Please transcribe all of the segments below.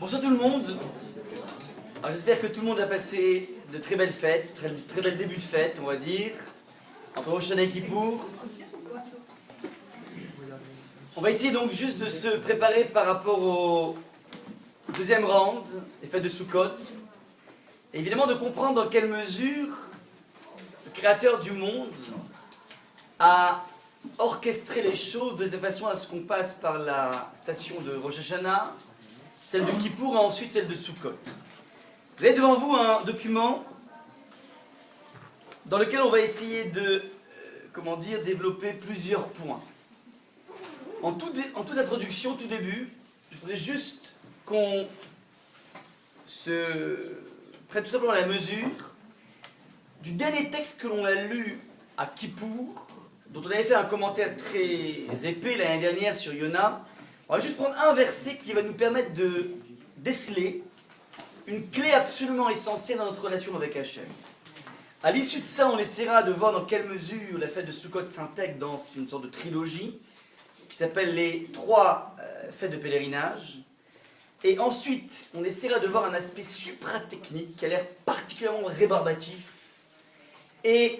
Bonsoir tout le monde. Alors j'espère que tout le monde a passé de très belles fêtes, très bel début de fête, on va dire, entre Rosh Hashanah et Kippour. On va essayer donc juste de se préparer par rapport au deuxième round, les fêtes de Sukkot, et évidemment de comprendre dans quelle mesure le Créateur du monde a orchestré les choses de telle façon à ce qu'on passe par la station de Rosh Hashanah, celle de Kippour et ensuite celle de Sukkot. Vous avez devant vous un document dans lequel on va essayer de, développer plusieurs points. En toute introduction, tout début, je voudrais juste qu'on se prenne tout simplement la mesure du dernier texte que l'on a lu à Kippour, dont on avait fait un commentaire très épais l'année dernière sur Yona. On va juste prendre un verset qui va nous permettre de déceler une clé absolument essentielle dans notre relation avec Hachem. À l'issue de ça, on essaiera de voir dans quelle mesure la fête de Sukkot s'intègre dans une sorte de trilogie qui s'appelle les trois fêtes de pèlerinage. Et ensuite, on essaiera de voir un aspect supra-technique qui a l'air particulièrement rébarbatif et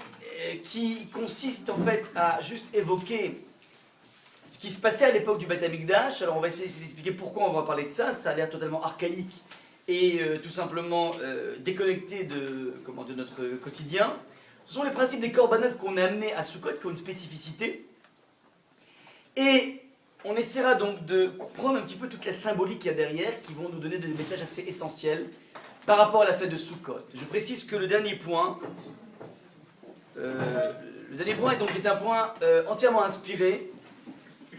qui consiste en fait à juste évoquer ce qui se passait à l'époque du Beth Amikdash. Alors on va essayer d'expliquer pourquoi on va parler de ça. Ça a l'air totalement archaïque et tout simplement déconnecté de notre quotidien. Ce sont les principes des korbanot qu'on a amenés à Sukkot, qui ont une spécificité. Et on essaiera donc de comprendre un petit peu toute la symbolique qu'il y a derrière, qui vont nous donner des messages assez essentiels par rapport à la fête de Sukkot. Je précise que le dernier point est un point entièrement inspiré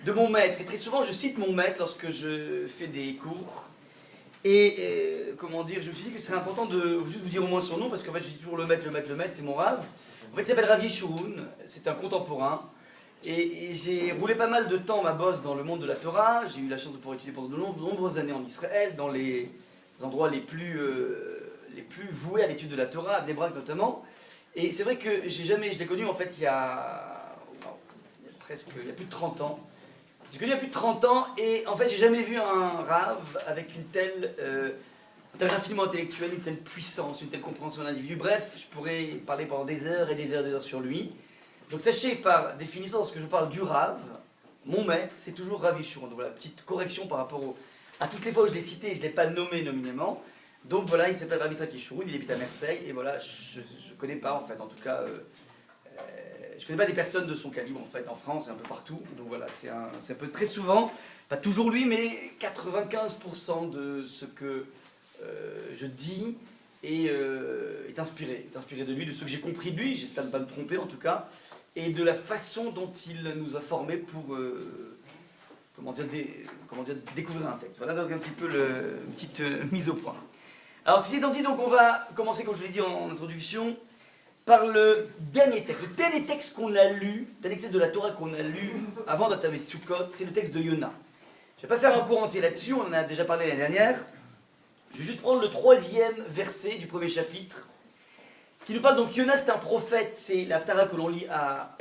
de mon maître. Et très souvent, je cite mon maître lorsque je fais des cours. Et je me suis dit que ce serait important de juste vous dire au moins son nom, parce qu'en fait, je dis toujours le maître, c'est mon rave. En fait, il s'appelle Rav Yeshurun, c'est un contemporain. Et j'ai roulé pas mal de temps ma bosse dans le monde de la Torah. J'ai eu la chance de pouvoir étudier pendant de nombreuses années en Israël, dans les endroits les plus voués à l'étude de la Torah, à Bnei Brak notamment. Et c'est vrai que je l'ai connu en fait il y a plus de 30 ans. J'ai connu il y a plus de 30 ans et en fait j'ai jamais vu un rave avec un tel raffinement intellectuel, une telle puissance, une telle compréhension de l'individu. Bref, je pourrais parler pendant des heures et des heures et des heures sur lui. Donc sachez par définition, lorsque je parle du rave, mon maître c'est toujours Rav Yeshurun. Donc voilà, petite correction par rapport à toutes les fois où je l'ai cité et je ne l'ai pas nommé nominément. Donc voilà, il s'appelle Rav Yeshurun, il habite à Marseille et voilà, je ne connais pas en fait, en tout cas... je ne connais pas des personnes de son calibre en fait, en France et un peu partout. Donc voilà, c'est un peu très souvent, pas toujours lui, mais 95% de ce que je dis est inspiré de lui, de ce que j'ai compris de lui, j'espère ne pas me tromper en tout cas, et de la façon dont il nous a formés pour découvrir un texte. Voilà donc un petit peu une petite mise au point. Alors ceci étant dit, donc on va commencer, comme je l'ai dit en introduction, par le dernier texte qu'on a lu, le dernier texte de la Torah qu'on a lu avant d'entamer Sukkot, c'est le texte de Yona. Je ne vais pas faire un cours entier là-dessus, on en a déjà parlé l'année dernière. Je vais juste prendre le 3e verset du premier chapitre, qui nous parle donc, Yona c'est un prophète, c'est l'Haftara que l'on lit à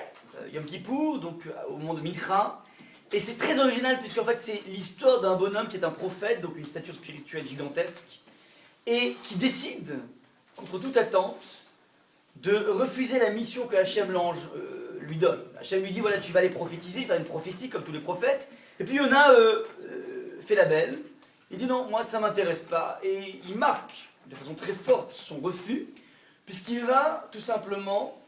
Yom Kippour, donc au moment de Mikra. Et c'est très original puisqu'en fait c'est l'histoire d'un bonhomme qui est un prophète, donc une stature spirituelle gigantesque, et qui décide, contre toute attente, de refuser la mission que Hachem l'ange lui donne. Hachem lui dit, voilà, tu vas aller prophétiser, faire une prophétie comme tous les prophètes. Et puis Yona fait la belle. Il dit non, moi ça ne m'intéresse pas. Et il marque de façon très forte son refus, puisqu'il va tout simplement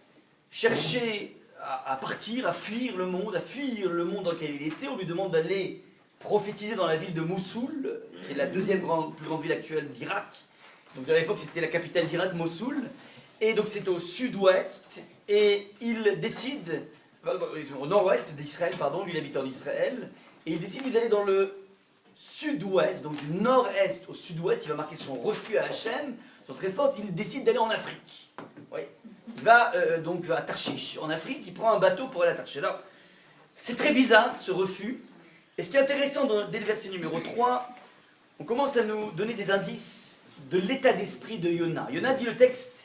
chercher à partir, à fuir le monde dans lequel il était. On lui demande d'aller prophétiser dans la ville de Mossoul, qui est la deuxième plus grande ville actuelle d'Irak. Donc à l'époque c'était la capitale d'Irak, Mossoul. Et donc c'est au sud-ouest, et il décide, au nord-ouest d'Israël, pardon, lui il habite en Israël, et il décide d'aller dans le sud-ouest, donc du nord-est au sud-ouest, il va marquer son refus à Hachem, donc très fort, il décide d'aller en Afrique. Oui. Il va donc à Tarshish, en Afrique, il prend un bateau pour aller à Tarshish. Alors, c'est très bizarre ce refus, et ce qui est intéressant dès le verset numéro 3, on commence à nous donner des indices de l'état d'esprit de Yona. Yona dit le texte,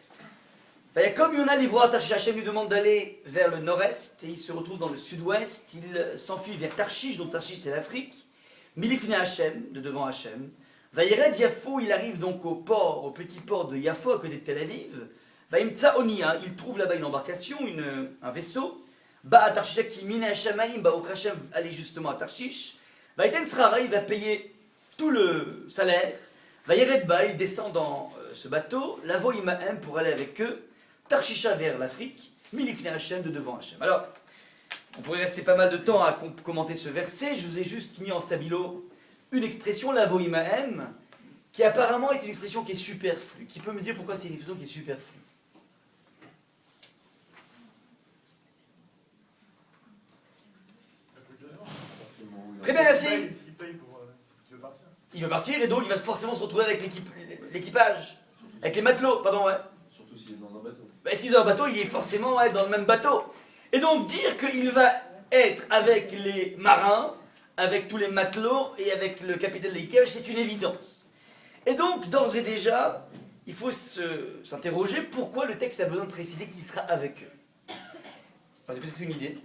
comme Yona l'ivroie à Tarshish, Hachem lui demande d'aller vers le nord-est, et il se retrouve dans le sud-ouest, il s'enfuit vers Tarshish, donc Tarshish c'est l'Afrique, Milifne Hachem, de devant Hachem, Vayered Yafo, il arrive donc au port, au petit port de Yafo, à côté de Tel Aviv. Vaimtsa Onia, il trouve là-bas une embarcation, un vaisseau. Ba à Tarshish qui mine à Shamaim, Ba au Hashem, aller justement à Tarshish. Vaiten Srara, il va payer tout le salaire. Vayered Ba, il descend dans ce bateau. Lavo Imahem pour aller avec eux. Tarshisha vers l'Afrique. Milifne Hashem de devant Hashem. Alors, on pourrait rester pas mal de temps à commenter ce verset. Je vous ai juste mis en stabilo une expression, Lavo Imahem, qui apparemment est une expression qui est superflue. Qui peut me dire pourquoi c'est une expression qui est superflue? Très bien, merci. Il veut partir et donc il va forcément se retrouver avec l'équipage, avec les matelots, pardon, ouais. Surtout s'il est dans un bateau. Ben, s'il est dans un bateau, il est forcément dans le même bateau. Et donc dire qu'il va être avec les marins, avec tous les matelots et avec le capitaine de l'équipage, c'est une évidence. Et donc, d'ores et déjà, il faut s'interroger pourquoi le texte a besoin de préciser qu'il sera avec eux. Enfin, c'est peut-être une idée.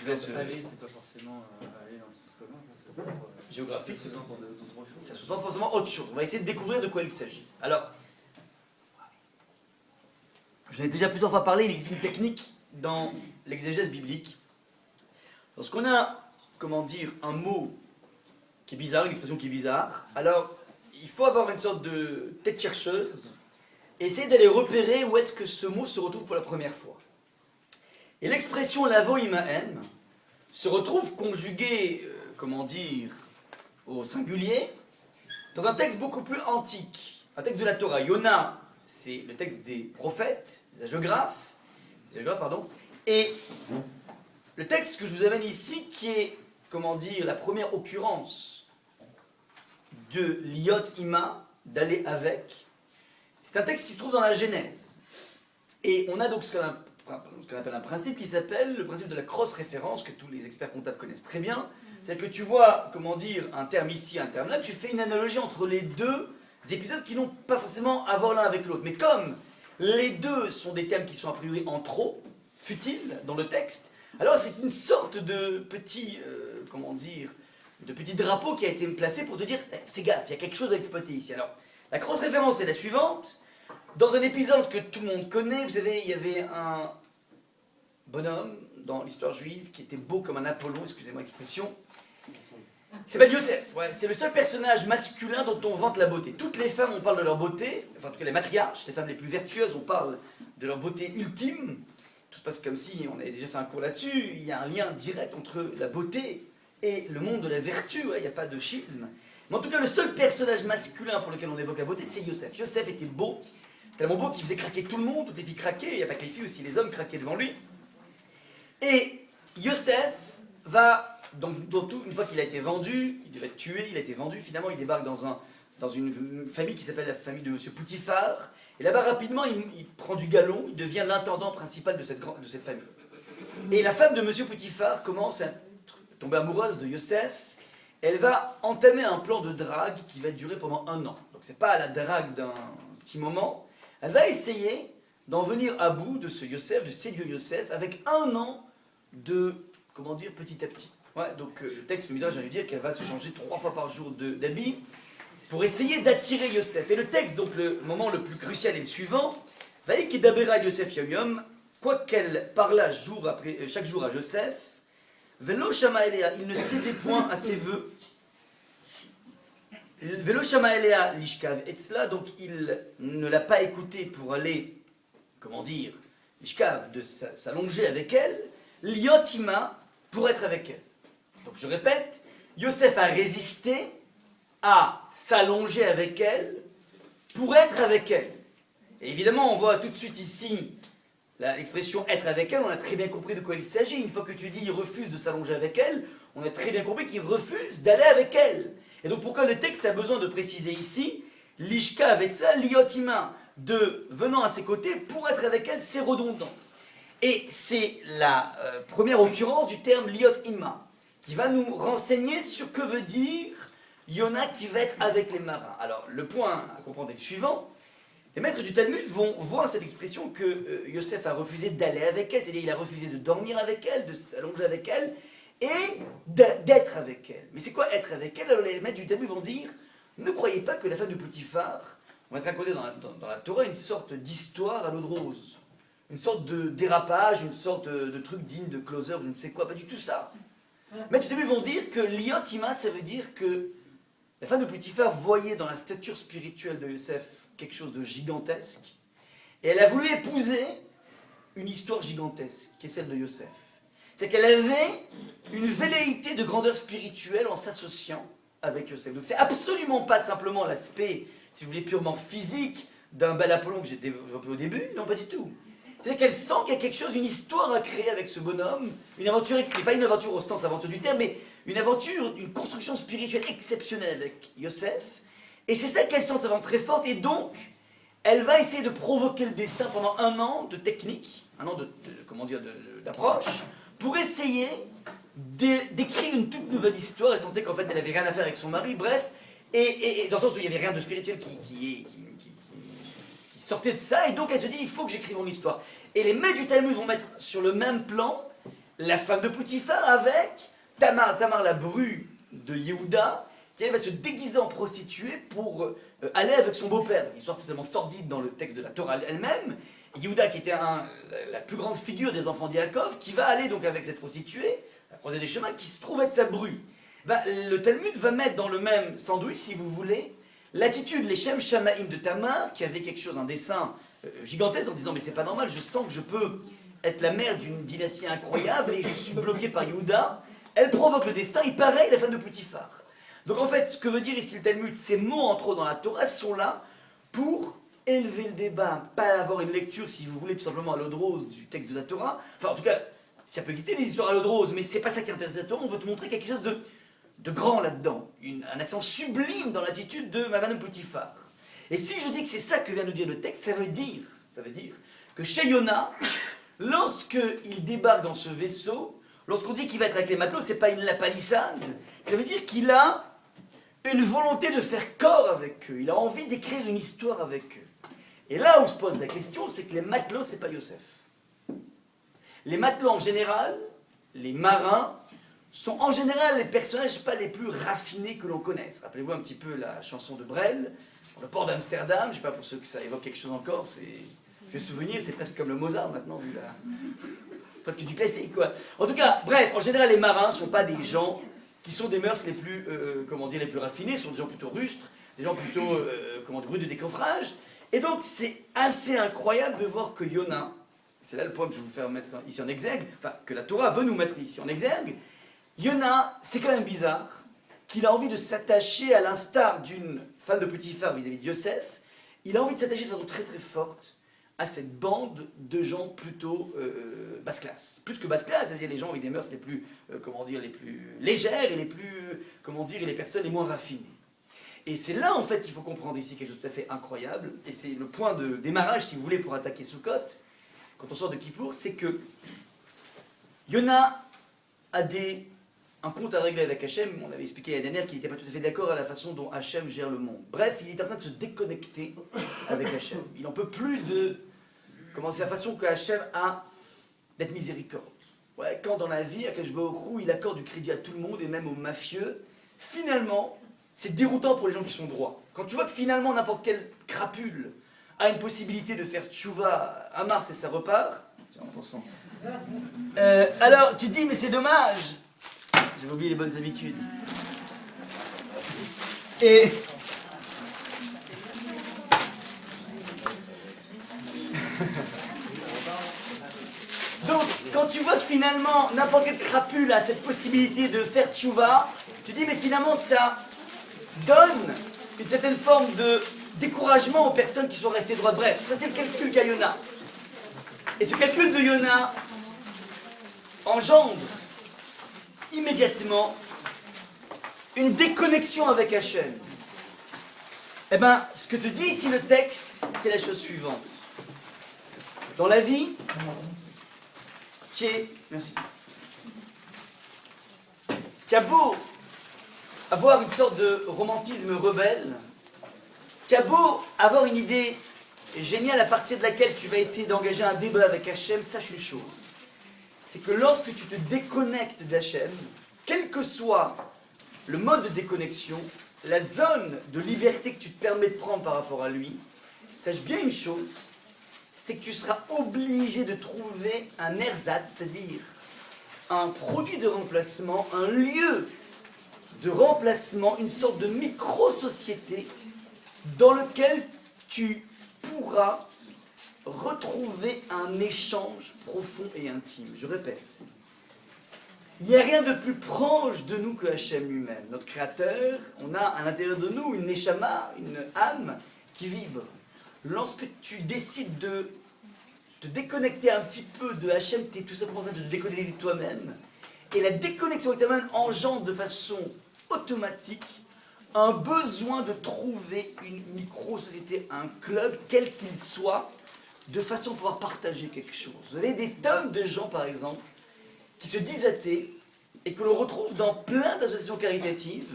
Aller, c'est pas forcément aller dans le sens commun. Géographique, Ça sous-entend d'autres choses. ça sous-entend forcément autre chose. On va essayer de découvrir de quoi il s'agit. Alors, je l'ai déjà plusieurs fois parlé, il existe une technique dans l'exégèse biblique. Lorsqu'on a, comment dire, un mot qui est bizarre, une expression qui est bizarre, alors il faut avoir une sorte de tête chercheuse et essayer d'aller repérer où est-ce que ce mot se retrouve pour la première fois. Et l'expression lavo imahem se retrouve conjuguée, comment dire, au singulier, dans un texte beaucoup plus antique, un texte de la Torah. Yona, c'est le texte des prophètes, des hagiographes, pardon, et le texte que je vous amène ici, qui est, comment dire, la première occurrence de liot ima, d'aller avec, c'est un texte qui se trouve dans la Genèse. Et on a donc ce qu'on appelle un principe qui s'appelle le principe de la cross-référence, que tous les experts comptables connaissent très bien. C'est-à-dire que tu vois, comment dire, un terme ici, un terme là, tu fais une analogie entre les deux épisodes qui n'ont pas forcément à voir l'un avec l'autre. Mais comme les deux sont des termes qui sont a priori en trop, futiles, dans le texte, alors c'est une sorte de petit, comment dire, de petit drapeau qui a été placé pour te dire, fais gaffe, il y a quelque chose à exploiter ici. Alors, la cross-référence est la suivante. Dans un épisode que tout le monde connaît, vous savez, il y avait un bonhomme dans l'histoire juive qui était beau comme un Apollon, excusez-moi l'expression, qui s'appelle Yosef. Ouais, c'est le seul personnage masculin dont on vante la beauté. Toutes les femmes, on parle de leur beauté, enfin en tout cas les matriarches, les femmes les plus vertueuses, on parle de leur beauté ultime. Tout se passe comme si on avait déjà fait un cours là-dessus. Il y a un lien direct entre la beauté et le monde de la vertu, ouais, il n'y a pas de schisme. Mais en tout cas, le seul personnage masculin pour lequel on évoque la beauté, c'est Yosef. Yosef était beau, tellement beau qu'il faisait craquer tout le monde, toutes les filles craquaient, il n'y a pas que les filles aussi, les hommes craquaient devant lui. Et Yosef va, donc une fois qu'il a été vendu, il devait être tué, il a été vendu, finalement il débarque dans une famille qui s'appelle la famille de Monsieur Poutifar, et là-bas rapidement il prend du galon, il devient l'intendant principal de cette famille. Et la femme de Monsieur Poutifar commence à tomber amoureuse de Yosef, elle va entamer un plan de drague qui va durer pendant 1 an. Donc c'est pas la drague d'un petit moment, elle va essayer d'en venir à bout de ce Yosef, de séduire Yosef, avec 1 an de, comment dire, petit à petit. Ouais, donc le texte Midrash vient lui dire qu'elle va se changer 3 fois par jour d'habit pour essayer d'attirer Yosef. Et le texte, donc le moment le plus crucial est le suivant. Vaïki dabera Yosef yom, quoiqu'elle parla chaque jour à Joseph, Velo shama elea, il ne cédait point à ses vœux. Velo shama elea lishkav etzla, donc il ne l'a pas écouté pour aller, comment dire, lishkav, de s'allonger avec elle, liotima, pour être avec elle. Donc je répète, Yosef a résisté à s'allonger avec elle pour être avec elle. Et évidemment, on voit tout de suite ici l'expression être avec elle, on a très bien compris de quoi il s'agit. Une fois que tu dis il refuse de s'allonger avec elle, on a très bien compris qu'il refuse d'aller avec elle. Et donc pourquoi le texte a besoin de préciser ici Lishka avec ça, liotima, de venant à ses côtés pour être avec elle, c'est redondant. Et c'est la première occurrence du terme liot ima, qui va nous renseigner sur que veut dire Yona qui va être avec les marins. Alors le point à comprendre est le suivant. Les maîtres du Talmud vont voir cette expression que Yosef a refusé d'aller avec elle, c'est-à-dire il a refusé de dormir avec elle, de s'allonger avec elle, et d'être avec elle. Mais c'est quoi être avec elle? Alors les maîtres du Talmud vont dire, ne croyez pas que la femme de Potiphar, on va te raconter dans la Torah une sorte d'histoire à l'eau de rose, une sorte de dérapage, une sorte de truc digne de closer, je ne sais quoi, pas du tout ça. Les maîtres du Talmud vont dire que l'iotima, ça veut dire que la femme de Potiphar voyait dans la stature spirituelle de Yosef quelque chose de gigantesque, et elle a voulu épouser une histoire gigantesque, qui est celle de Yosef. C'est qu'elle avait une velléité de grandeur spirituelle en s'associant avec Yosef. Donc c'est absolument pas simplement l'aspect, si vous voulez, purement physique d'un bel Apollon que j'ai développé au début, non pas du tout. C'est-à-dire qu'elle sent qu'il y a quelque chose, une histoire à créer avec ce bonhomme, une aventure, qui n'est pas une aventure au sens aventure du terme, mais une aventure, une construction spirituelle exceptionnelle avec Yosef. Et c'est ça qu'elle sent vraiment très forte, et donc elle va essayer de provoquer le destin pendant 1 an de technique, 1 an d'approche, pour essayer d'écrire une toute nouvelle histoire. Elle sentait qu'en fait elle n'avait rien à faire avec son mari, bref, et dans le sens où il n'y avait rien de spirituel qui sortait de ça, et donc elle se dit il faut que j'écrive mon histoire. Et les maîtres du Talmud vont mettre sur le même plan la femme de Potiphar avec Tamar la bru de Yehuda, qui elle va se déguiser en prostituée pour aller avec son beau-père. Une histoire totalement sordide dans le texte de la Torah elle-même. Yehuda, qui était la plus grande figure des enfants d'Yaakov, qui va aller donc avec cette prostituée, à la croisée des chemins, qui se trouve être sa bru. Ben, le Talmud va mettre dans le même sandwich, si vous voulez, l'attitude, les Shem Shamaim de Tamar, qui avait quelque chose, un dessin gigantesque, en disant mais c'est pas normal, je sens que je peux être la mère d'une dynastie incroyable et je suis bloqué par Yehuda. Elle provoque le destin, et pareil, la femme de Potiphar. Donc en fait, ce que veut dire ici le Talmud, ces mots entre eux dans la Torah sont là pour élever le débat, pas avoir une lecture, si vous voulez, tout simplement à l'eau de rose du texte de la Torah. Enfin, en tout cas, ça peut exister des histoires à l'eau de rose, mais c'est pas ça qui intéresse la Torah. On veut te montrer quelque chose de grand là-dedans, un accent sublime dans l'attitude de Madame Potiphar. Et si je dis que c'est ça que vient nous dire le texte, ça veut dire que chez Yona, lorsqu'il débarque dans ce vaisseau, lorsqu'on dit qu'il va être avec les matelots, c'est pas la palissade, ça veut dire qu'il a une volonté de faire corps avec eux, il a envie d'écrire une histoire avec eux. Et là où se pose la question, c'est que les matelots, c'est pas Yosef. Les matelots en général, les marins, sont en général les personnages pas les plus raffinés que l'on connaisse. Rappelez-vous un petit peu la chanson de Brel, le port d'Amsterdam, je ne sais pas pour ceux que ça évoque quelque chose encore, je vais souvenir, c'est presque comme le Mozart maintenant, vu presque du classique, quoi. En tout cas, bref, en général, les marins ne sont pas des gens qui sont des mœurs les plus, les plus raffinées, ce sont des gens plutôt rustres, des gens plutôt, bruts de décoffrage. Et donc, c'est assez incroyable de voir que Yona, c'est là le point que je vais vous faire mettre ici en exergue, enfin, que la Torah veut nous mettre ici en exergue, Yona, c'est quand même bizarre qu'il a envie de s'attacher, à l'instar d'une femme de Potiphar vis-à-vis de Yosef, il a envie de s'attacher de façon très très forte à cette bande de gens plutôt basse classe. Plus que basse classe, c'est-à-dire les gens avec des mœurs les plus, les plus légères et les plus, et les personnes les moins raffinées. Et c'est là en fait qu'il faut comprendre ici quelque chose de tout à fait incroyable, et c'est le point de démarrage, si vous voulez, pour attaquer Sukkot, quand on sort de Kippour, c'est que Yona a un compte à régler avec Hachem. On avait expliqué la dernière qu'il n'était pas tout à fait d'accord à la façon dont Hachem gère le monde. Bref, il est en train de se déconnecter avec Hachem. Il n'en peut plus c'est la façon que Hachem a d'être miséricorde. Ouais, quand dans la vie, Akash Baruch Hu, il accorde du crédit à tout le monde et même aux mafieux, finalement, c'est déroutant pour les gens qui sont droits. Quand tu vois que finalement, n'importe quelle crapule a une possibilité de faire tchouva à Mars et ça repart, tiens, on s'en sent. Alors, tu te dis, mais c'est dommage. J'avais oublié les bonnes habitudes. Et donc, quand tu vois que finalement, n'importe quelle crapule a cette possibilité de faire tchouva, tu dis, mais finalement, ça donne une certaine forme de découragement aux personnes qui sont restées droites. Bref, ça c'est le calcul qu'a Yona. Et ce calcul de Yona engendre immédiatement une déconnexion avec Hachem. Eh bien, ce que te dit ici le texte, c'est la chose suivante. Dans la vie, merci. Tu as beau avoir une sorte de romantisme rebelle, tu as beau avoir une idée géniale à partir de laquelle tu vas essayer d'engager un débat avec Hachem, sache une chose. c'est que lorsque tu te déconnectes d'Hachem, quel que soit le mode de déconnexion, la zone de liberté que tu te permets de prendre par rapport à lui, sache bien une chose, c'est que tu seras obligé de trouver un ersatz, c'est-à-dire un produit de remplacement, un lieu de remplacement, une sorte de micro-société dans lequel tu pourras retrouver un échange profond et intime. Je répète, il n'y a rien de plus proche de nous que Hachem lui-même. Notre Créateur, on a à l'intérieur de nous une neshama, une âme qui vibre. Lorsque tu décides de te déconnecter un petit peu de Hachem, tu es tout simplement en train de te déconnecter de toi-même. Et la déconnexion avec toi-même engendre de façon automatique un besoin de trouver une micro-société, un club, quel qu'il soit, de façon à pouvoir partager quelque chose. Vous avez des tonnes de gens, par exemple, qui se disent athées et que l'on retrouve dans plein d'associations caritatives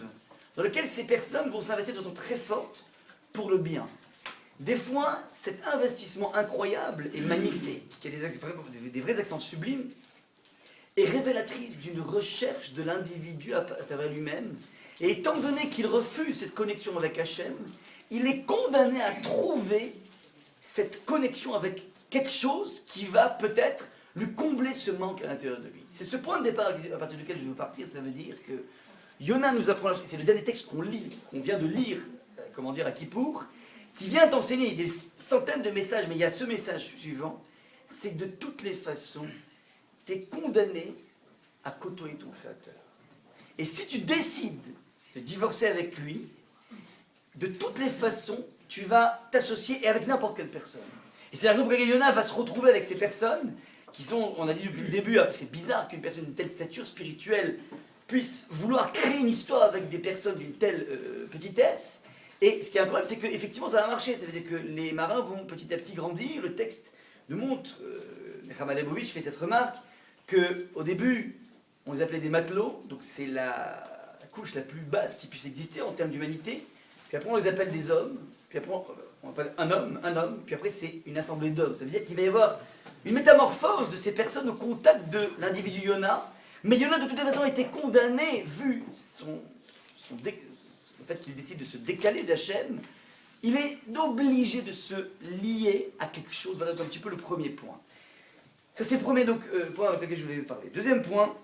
dans lesquelles ces personnes vont s'investir de façon très forte pour le bien. Des fois, cet investissement incroyable et magnifique, qui a des vrais accents sublimes, est révélatrice d'une recherche de l'individu à travers lui-même. Et étant donné qu'il refuse cette connexion avec Hachem, il est condamné à trouver cette connexion avec quelque chose qui va peut-être lui combler ce manque à l'intérieur de lui. C'est ce point de départ à partir duquel je veux partir. Ça veut dire que Yona nous apprend, c'est le dernier texte qu'on lit, qu'on vient de lire, à Kippour, qui vient t'enseigner des centaines de messages, mais il y a ce message suivant, c'est que de toutes les façons, tu es condamné à côtoyer ton Créateur. Et si tu décides de divorcer avec lui, de toutes les façons, tu vas t'associer avec n'importe quelle personne. Et c'est la raison pour laquelle Yona va se retrouver avec ces personnes qui sont, on a dit depuis le début, c'est bizarre qu'une personne d'une telle stature spirituelle puisse vouloir créer une histoire avec des personnes d'une telle petitesse. Et ce qui est incroyable, c'est qu'effectivement ça va marcher. Ça veut dire que les marins vont petit à petit grandir. Le texte nous montre, Nechama Leibovitch fait cette remarque, qu'au début, on les appelait des matelots, donc c'est la couche la plus basse qui puisse exister en termes d'humanité. Puis après on les appelle des hommes, puis après on appelle un homme, puis après c'est une assemblée d'hommes. Ça veut dire qu'il va y avoir une métamorphose de ces personnes au contact de l'individu Yona, mais Yona de toute façon a été condamné, vu le fait qu'il décide de se décaler d'Hachem, il est obligé de se lier à quelque chose. Voilà un petit peu le premier point. Ça c'est le premier point avec lequel je voulais parler. Deuxième point,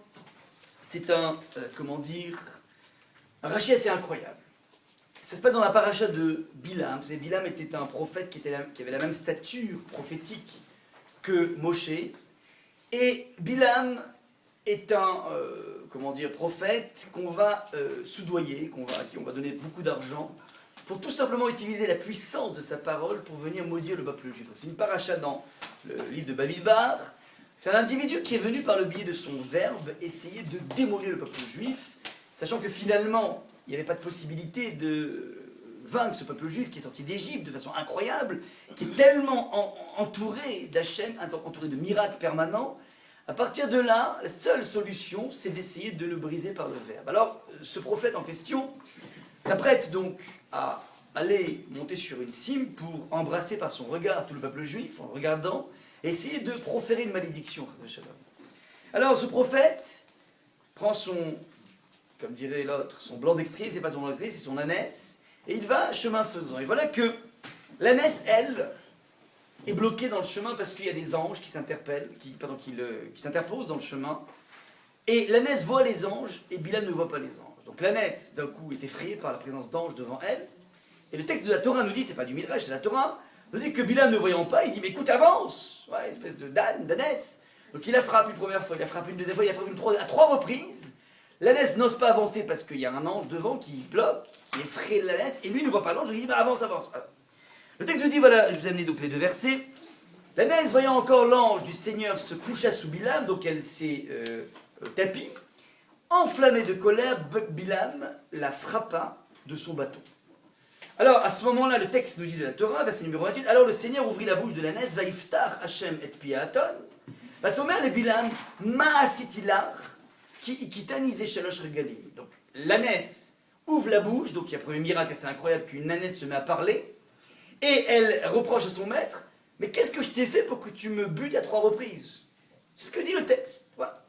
c'est un rachis assez incroyable. Ça se passe dans la paracha de Bilam. Bilam était un prophète qui avait la même stature prophétique que Moshe. Et Bilam est un prophète qu'on va soudoyer, à qui on va donner beaucoup d'argent, pour tout simplement utiliser la puissance de sa parole pour venir maudire le peuple juif. C'est une paracha dans le livre de Bamidbar. C'est un individu qui est venu par le biais de son verbe essayer de démolir le peuple juif, sachant que finalement, il n'y avait pas de possibilité de vaincre ce peuple juif qui est sorti d'Égypte de façon incroyable, qui est tellement entouré d'Hachem, entouré de miracles permanents. À partir de là, la seule solution, c'est d'essayer de le briser par le verbe. Alors, ce prophète en question s'apprête donc à aller monter sur une cime pour embrasser par son regard tout le peuple juif, en le regardant, et essayer de proférer une malédiction. Alors, ce prophète prend comme dirait l'autre, son blanc d'extrait, c'est pas son blanc d'extrait, c'est son ânesse, et il va chemin faisant. Et voilà que l'ânesse, elle, est bloquée dans le chemin parce qu'il y a des anges qui s'interposent dans le chemin. Et l'ânesse voit les anges, et Bilam ne voit pas les anges. Donc l'ânesse, d'un coup, est effrayée par la présence d'anges devant elle. Et le texte de la Torah nous dit, c'est pas du Midrash, c'est la Torah, nous dit que Bilam ne voyant pas, il dit, mais écoute, avance. Ouais, espèce d'ânesse. Donc il la frappe une première fois, il la frappe une deuxième fois, il la frappe à trois reprises. L'ânesse n'ose pas avancer parce qu'il y a un ange devant qui bloque, qui effraie l'ânesse, et lui ne voit pas l'ange, il dit, bah avance. Le texte nous dit, voilà, je vous ai amené donc les deux versets. L'ânesse, voyant encore l'ange du Seigneur, se coucha sous Bilam, donc elle s'est tapie. Enflammée de colère, Bilam la frappa de son bâton. Alors, à ce moment-là, le texte nous dit de la Torah, verset numéro 28, alors le Seigneur ouvrit la bouche de l'ânesse, va iftar Hashem et piaton, va tomer le Bilam, ma'asitilar, qui ikitanisé shalosh regalim. Donc, l'ânesse ouvre la bouche, donc il y a un premier miracle assez incroyable qu'une ânesse se met à parler, et elle reproche à son maître, mais qu'est-ce que je t'ai fait pour que tu me butes à 3 reprises? C'est ce que dit le texte. Voilà.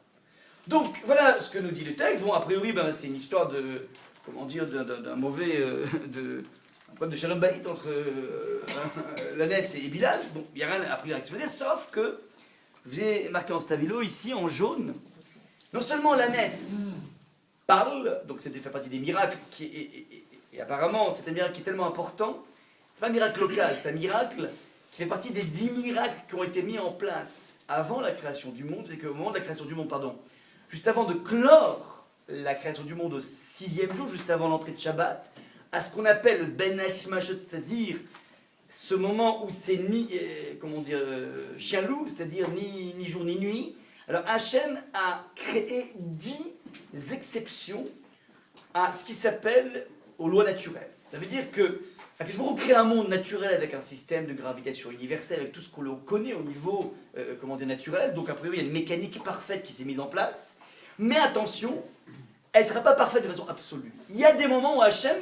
Donc, voilà ce que nous dit le texte. Bon, a priori, ben, c'est une histoire de, comment dire, d'un mauvais, un problème de shalom bayit entre l'ânesse et Bilal. Donc, il n'y a rien à priori à expliquer, sauf que, je vous ai marqué en stabilo, ici, en jaune, non seulement l'ânesse parle, donc c'était fait partie des miracles, et apparemment, c'est un miracle qui est tellement important, c'est pas un miracle local, c'est un miracle qui fait partie des 10 miracles qui ont été mis en place avant la création du monde, et qu'au moment de la création du monde, pardon, juste avant de clore la création du monde au 6e jour, juste avant l'entrée de Shabbat, à ce qu'on appelle le Ben Hashmashot, c'est-à-dire ce moment où c'est ni, comment dire, chien-loup, c'est-à-dire ni jour ni nuit. Alors Hachem a créé 10 exceptions à ce qui s'appelle aux lois naturelles. Ça veut dire que Akadosh Baruch Hu crée un monde naturel avec un système de gravitation universelle, avec tout ce qu'on connaît au niveau comment dire, naturel. Donc a priori, il y a une mécanique parfaite qui s'est mise en place. Mais attention, elle ne sera pas parfaite de façon absolue. Il y a des moments où Hachem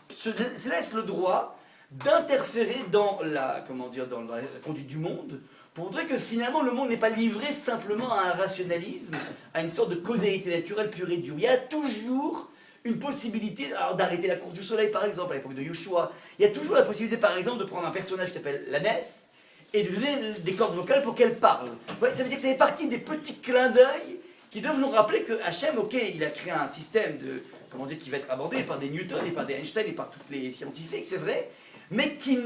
se laisse le droit d'interférer dans la conduite du monde pour montrer que finalement le monde n'est pas livré simplement à un rationalisme, à une sorte de causalité naturelle pure et dure. Il y a toujours une possibilité d'arrêter la course du soleil, par exemple, à l'époque de Yoshua. Il y a toujours la possibilité, par exemple, de prendre un personnage qui s'appelle l'ânesse et de lui donner des cordes vocales pour qu'elle parle. Ouais, ça veut dire que ça fait partie des petits clins d'œil qui doivent nous rappeler que Hachem, ok, il a créé un système de, comment dire, qui va être abordé par des Newton et par des Einstein et par tous les scientifiques, c'est vrai, mais qui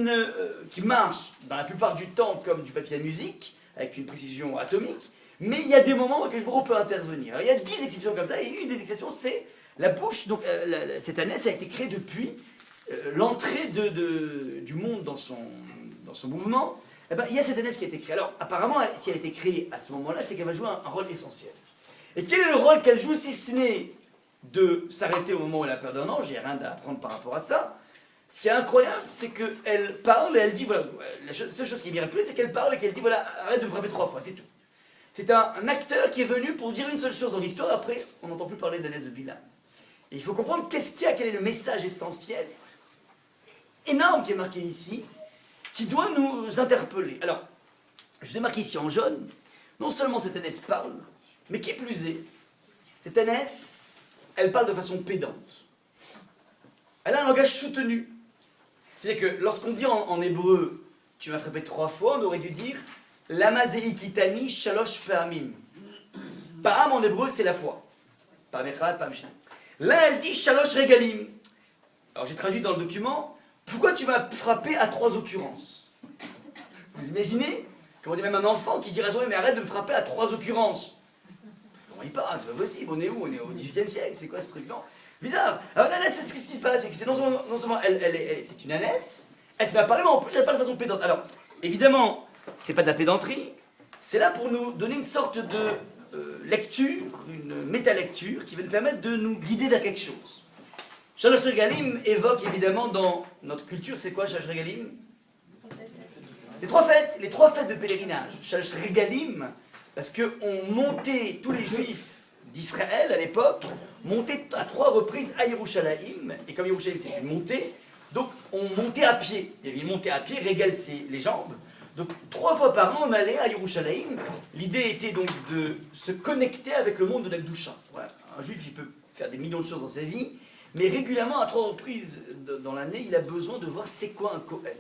marche dans la plupart du temps comme du papier à musique, avec une précision atomique, mais il y a des moments où Akadosh Baruch Hu peut intervenir. Alors, il y a 10 exceptions comme ça, et une des exceptions, c'est la bouche. Donc cette année, ça a été créé depuis l'entrée du monde dans son mouvement. Eh ben, il y a cette année qui a été créée. Alors apparemment, si elle a été créée à ce moment-là, c'est qu'elle va jouer un rôle essentiel. Et quel est le rôle qu'elle joue, si ce n'est de s'arrêter au moment où elle a peur d'un ange? Il n'y a rien à apprendre par rapport à ça. Ce qui est incroyable, c'est qu'elle parle et elle dit, voilà, la seule chose qui est miraculeuse, c'est qu'elle parle et qu'elle dit, voilà, arrête de me frapper 3 fois, c'est tout. C'est un acteur qui est venu pour dire une seule chose dans l'histoire, après, on n'entend plus parler de l'ânesse de Bilal. Et il faut comprendre qu'est-ce qu'il y a, quel est le message essentiel, énorme qui est marqué ici, qui doit nous interpeller. Alors, je vous ai marqué ici en jaune, non seulement cette ânesse parle, mais qui plus est, cette ânesse, elle parle de façon pédante. Elle a un langage soutenu. C'est-à-dire que lorsqu'on dit en hébreu, tu m'as frappé 3 fois, on aurait dû dire Lamazei kitani shalosh pa'amim. Pa'am en hébreu, c'est la foi. Pa'am echad, pa'am sheni. Là, elle dit shalosh regalim. Alors j'ai traduit dans le document, pourquoi tu m'as frappé à 3 occurrences? Vous imaginez? Comment dit même un enfant qui dirait mais arrête de me frapper à 3 occurrences. Comment il parle? C'est pas possible, on est où? On est au XVIIIe siècle, c'est quoi ce truc? Non. Bizarre. Alors l'ânesse, c'est ce qui se passe, c'est que c'est non seulement c'est une ânesse, elle se met à parler, mais en plus elle parle de façon pédante. Alors, évidemment, c'est pas de la pédanterie, c'est là pour nous donner une sorte de lecture, une métalecture qui va nous permettre de nous guider vers quelque chose. Shalosh Regalim évoque évidemment dans notre culture, c'est quoi Shalosh Regalim? Les 3 fêtes de pèlerinage. Shalosh Regalim, parce qu'on montait, tous les juifs d'Israël à l'époque, montaient à 3 reprises à Yerushalayim, et comme Yerushalayim c'est une montée, donc on montait à pied. Il y avait une montée à pied, Régal c'est les jambes. Donc 3 fois par an on allait à Yerushalayim. L'idée était donc de se connecter avec le monde de l'Akdoucha. Voilà. Un juif il peut faire des millions de choses dans sa vie, mais régulièrement à 3 reprises dans l'année il a besoin de voir c'est quoi un Kohen.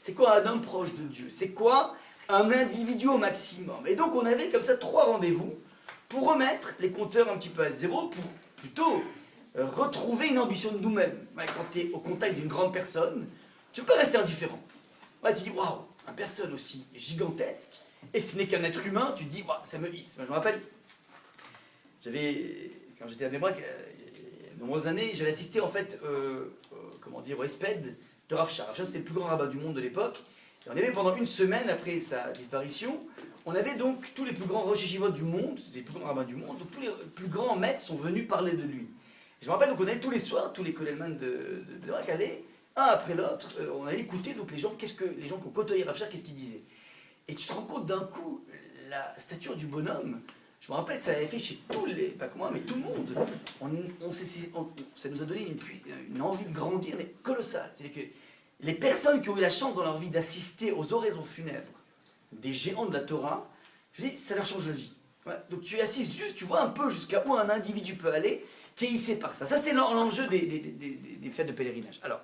C'est quoi un homme proche de Dieu. C'est quoi un individu au maximum. Et donc on avait comme ça 3 rendez-vous pour remettre les compteurs un petit peu à zéro, pour plutôt retrouver une ambition de nous-mêmes. Ouais, quand tu es au contact d'une grande personne, tu ne peux pas rester indifférent. Ouais, tu dis, waouh, une personne aussi gigantesque, et ce n'est qu'un être humain, tu te dis, waouh, ça me hisse. Moi, je me rappelle, quand j'étais à Bnei-Brak, il y a de nombreuses années, j'avais assisté en fait au Esped de Rav Shah. Rav Shah, c'était le plus grand rabbin du monde de l'époque. Et on avait pendant une semaine après sa disparition, on avait donc tous les plus grands rosh yeshivot du monde, les plus grands rabbins du monde, donc tous les plus grands maîtres sont venus parler de lui. Et je me rappelle, donc on allait tous les soirs, tous les kollelman de Bnei-Brak allaient, un après l'autre, on allait écouter donc les gens qui ont côtoyé Rav Shah, qu'est-ce qu'ils disaient. Et tu te rends compte d'un coup, la stature du bonhomme, je me rappelle, ça avait fait chez tous les, pas que moi, mais tout le monde. Ça nous a donné une envie de grandir, mais colossale. C'est-à-dire que les personnes qui ont eu la chance dans leur vie d'assister aux oraisons funèbres des géants de la Torah, je dis, ça leur change la vie. Ouais, donc tu es assis juste, tu vois un peu jusqu'à où un individu peut aller, tu es hissé par ça. Ça, c'est l'enjeu des fêtes de pèlerinage. Alors,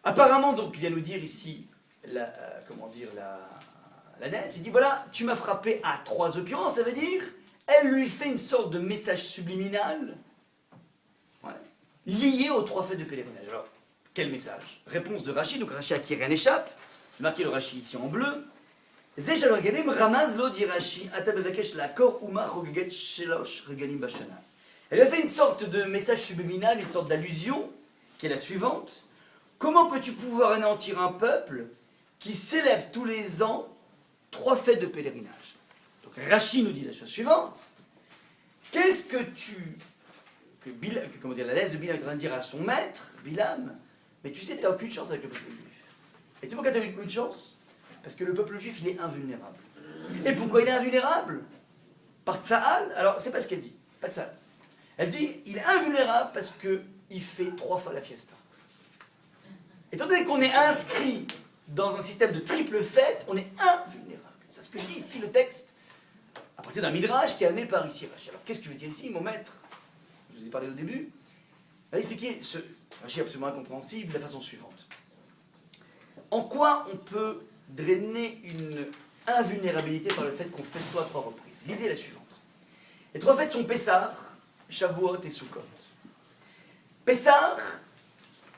apparemment, donc, il vient nous dire ici, la naisse, il dit, voilà, tu m'as frappé à 3 occurrences, ça veut dire, elle lui fait une sorte de message subliminal, ouais, lié aux 3 fêtes de pèlerinage. Alors, quel message? Réponse de Rashi, donc Rashi à qui rien n'échappe, marqué le Rashi ici en bleu. Elle a fait une sorte de message subliminal, une sorte d'allusion, qui est la suivante. Comment peux-tu pouvoir anéantir un peuple qui célèbre tous les ans 3 fêtes de pèlerinage? Donc Rashi nous dit la chose suivante. Qu'est-ce que la laisse de Bilam est en train de dire à son maître, Bilam, mais tu sais, tu n'as aucune chance avec le peuple juif. Et tu sais pourquoi tu n'as aucune chance? Parce que le peuple juif, il est invulnérable. Et pourquoi il est invulnérable? Par Tsahal? Alors, c'est pas ce qu'elle dit. Pas Tsahal. Elle dit, il est invulnérable parce qu'il fait 3 fois la fiesta. Étant donné qu'on est inscrit dans un système de triple fête, on est invulnérable. C'est ce que dit ici le texte, à partir d'un midrash qui est amené par ici Rashi. Alors, qu'est-ce que veut dire ici, mon maître? Je vous ai parlé au début. Il va expliquer ce Rashi absolument incompréhensible de la façon suivante. En quoi on peut drainer une invulnérabilité par le fait qu'on festoie à 3 reprises? L'idée est la suivante. Les 3 fêtes sont Pessah, Shavuot et Sukkot. Pessah,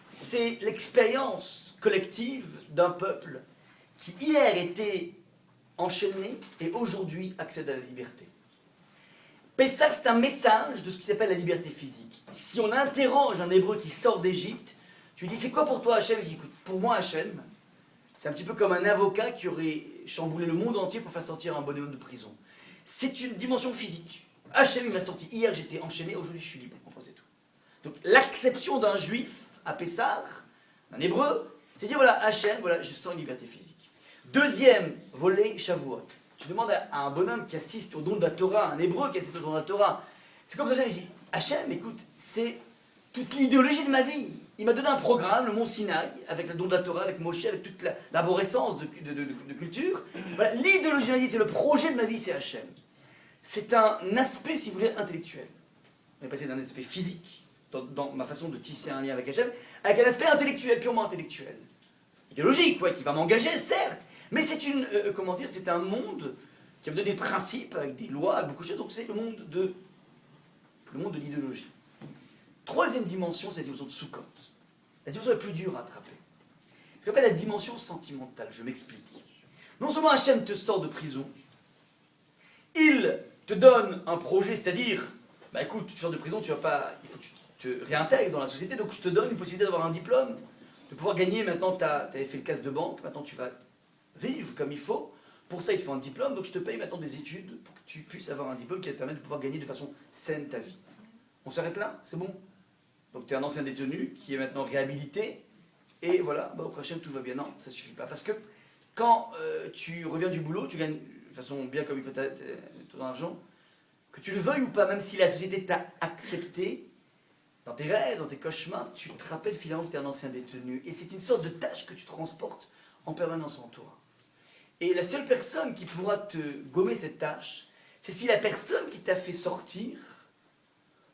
c'est l'expérience collective d'un peuple qui hier était enchaîné et aujourd'hui accède à la liberté. Pessah, c'est un message de ce qui s'appelle la liberté physique. Si on interroge un hébreu qui sort d'Égypte, tu lui dis, c'est quoi pour toi Hachem? Il dit, écoute, pour moi Hachem, c'est un petit peu comme un avocat qui aurait chamboulé le monde entier pour faire sortir un bonhomme de prison. C'est une dimension physique. Hachem, il m'a sorti hier, j'étais enchaîné, aujourd'hui je suis libre. C'est tout. Donc l'acception d'un juif à Pessah, un hébreu, c'est dire, voilà, Hachem, voilà, je sens une liberté physique. Deuxième volet, Shavuot. Tu demandes à un bonhomme qui assiste au don de la Torah, un hébreu qui assiste au don de la Torah, c'est comme ça, il dit, Hachem, écoute, c'est toute l'idéologie de ma vie. Il m'a donné un programme, le Mont Sinaï, avec le don de la Torah, avec Moshe, avec toute l'arborescence de culture. Voilà, l'idéologie de ma vie, c'est le projet de ma vie, c'est Hachem. C'est un aspect, si vous voulez, intellectuel. On est passé d'un aspect physique, dans ma façon de tisser un lien avec Hachem, avec un aspect intellectuel, purement intellectuel. Idéologique, ouais, qui va m'engager, certes, mais c'est c'est un monde qui me donne des principes, avec des lois, avec beaucoup de choses, donc c'est le monde de l'idéologie. Troisième dimension, c'est la dimension de Sukkot. La dimension la plus dure à attraper. Ce qu'on appelle la dimension sentimentale, je m'explique. Non seulement Hachem te sort de prison, il te donne un projet, c'est-à-dire, bah écoute, tu sors de prison, il faut que tu te réintègres dans la société, donc je te donne une possibilité d'avoir un diplôme, de pouvoir gagner, maintenant tu avais fait le casse de banque, maintenant tu vas vivre comme il faut, pour ça il te faut un diplôme, donc je te paye maintenant des études pour que tu puisses avoir un diplôme qui va te permettre de pouvoir gagner de façon saine ta vie. On s'arrête là? C'est bon? Donc tu es un ancien détenu qui est maintenant réhabilité, et voilà, bah, au prochain tout va bien. Non, ça ne suffit pas. Parce que quand tu reviens du boulot, tu gagnes de façon bien comme il faut ton argent, que tu le veuilles ou pas, même si la société t'a accepté, dans tes rêves, dans tes cauchemars, tu te rappelles finalement que tu es un ancien détenu. Et c'est une sorte de tâche que tu transportes en permanence en toi. Et la seule personne qui pourra te gommer cette tâche, c'est si la personne qui t'a fait sortir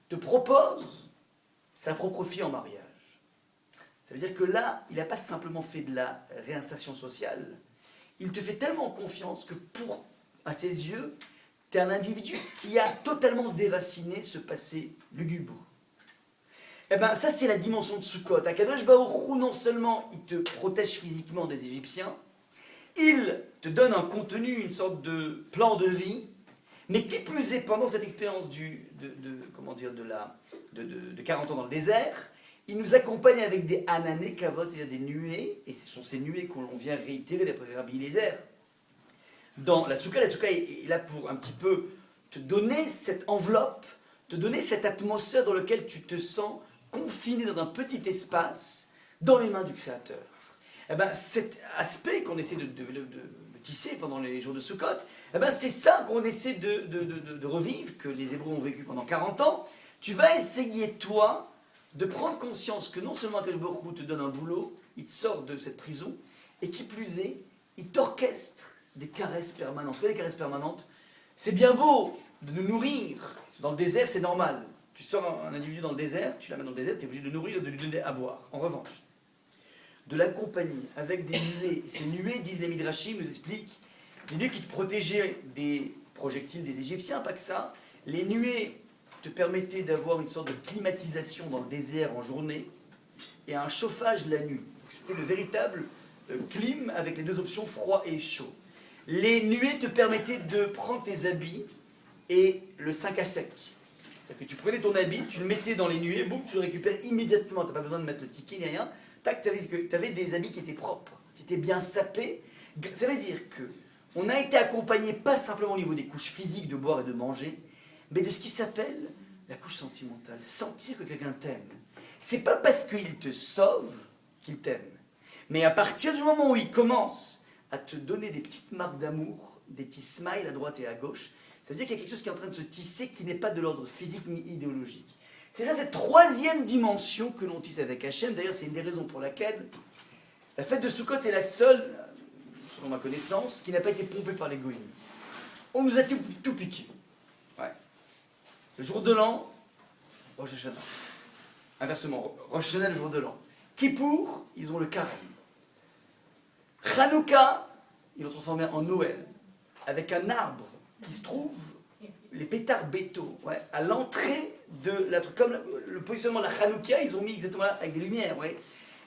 te propose sa propre fille en mariage. Ça veut dire que là, il n'a pas simplement fait de la réinsertion sociale, il te fait tellement confiance que à ses yeux, tu es un individu qui a totalement déraciné ce passé lugubre. Eh bien, ça c'est la dimension de Sukkot. Akadosh Baruch Hu, non seulement il te protège physiquement des Égyptiens, il te donne un contenu, une sorte de plan de vie, mais qui plus est, pendant cette expérience de 40 ans dans le désert, il nous accompagne avec des anané kavod, c'est-à-dire des nuées, et ce sont ces nuées qu'on vient réitérer d'après Rabbi Eliezer. Dans la soukha est là pour un petit peu te donner cette enveloppe, te donner cette atmosphère dans laquelle tu te sens confiné dans un petit espace, dans les mains du Créateur. Eh ben, cet aspect qu'on essaie de tisser pendant les jours de Sukkot, eh ben, c'est ça qu'on essaie de revivre, que les Hébreux ont vécu pendant 40 ans. Tu vas essayer, toi, de prendre conscience que non seulement Akadosh Baruch Hu te donne un boulot, il te sort de cette prison, et qui plus est, il t'orchestre des caresses permanentes. C'est quoi les caresses permanentes? C'est bien beau de nous nourrir. Dans le désert, c'est normal. Tu sors un individu dans le désert, tu l'amènes dans le désert, tu es obligé de le nourrir et de lui donner à boire. En revanche, de l'accompagner avec des nuées. Ces nuées, disent les Midrashim, nous expliquent, des nuées qui te protégeaient des projectiles des Égyptiens, pas que ça. Les nuées te permettaient d'avoir une sorte de climatisation dans le désert en journée et un chauffage la nuit. C'était le véritable clim avec les deux options froid et chaud. Les nuées te permettaient de prendre tes habits et le 5 à sec. C'est-à-dire que tu prenais ton habit, tu le mettais dans les nuées, boum, tu le récupères immédiatement. Tu n'as pas besoin de mettre le ticket ni rien. Tac, tu avais des habits qui étaient propres, qui étaient bien sapés. Ça veut dire que on a été accompagné pas simplement au niveau des couches physiques de boire et de manger, mais de ce qui s'appelle la couche sentimentale. Sentir que quelqu'un t'aime. C'est pas parce qu'il te sauve qu'il t'aime. Mais à partir du moment où il commence à te donner des petites marques d'amour, des petits smiles à droite et à gauche, ça veut dire qu'il y a quelque chose qui est en train de se tisser qui n'est pas de l'ordre physique ni idéologique. C'est ça, cette troisième dimension que l'on tisse avec Hachem. D'ailleurs, c'est une des raisons pour laquelle la fête de Sukkot est la seule, selon ma connaissance, qui n'a pas été pompée par les goïms. On nous a tout piqué. Ouais. Le jour de l'an, Rosh Hashanah. Inversement, Rosh Hashanah le jour de l'an. Kippour, ils ont le carême. Hanouka, ils l'ont transformé en Noël, avec un arbre qui se trouve, les pétards béto, ouais, à l'entrée de la truc. Comme le positionnement de la Hanouka, ils ont mis exactement là, avec des lumières, ouais.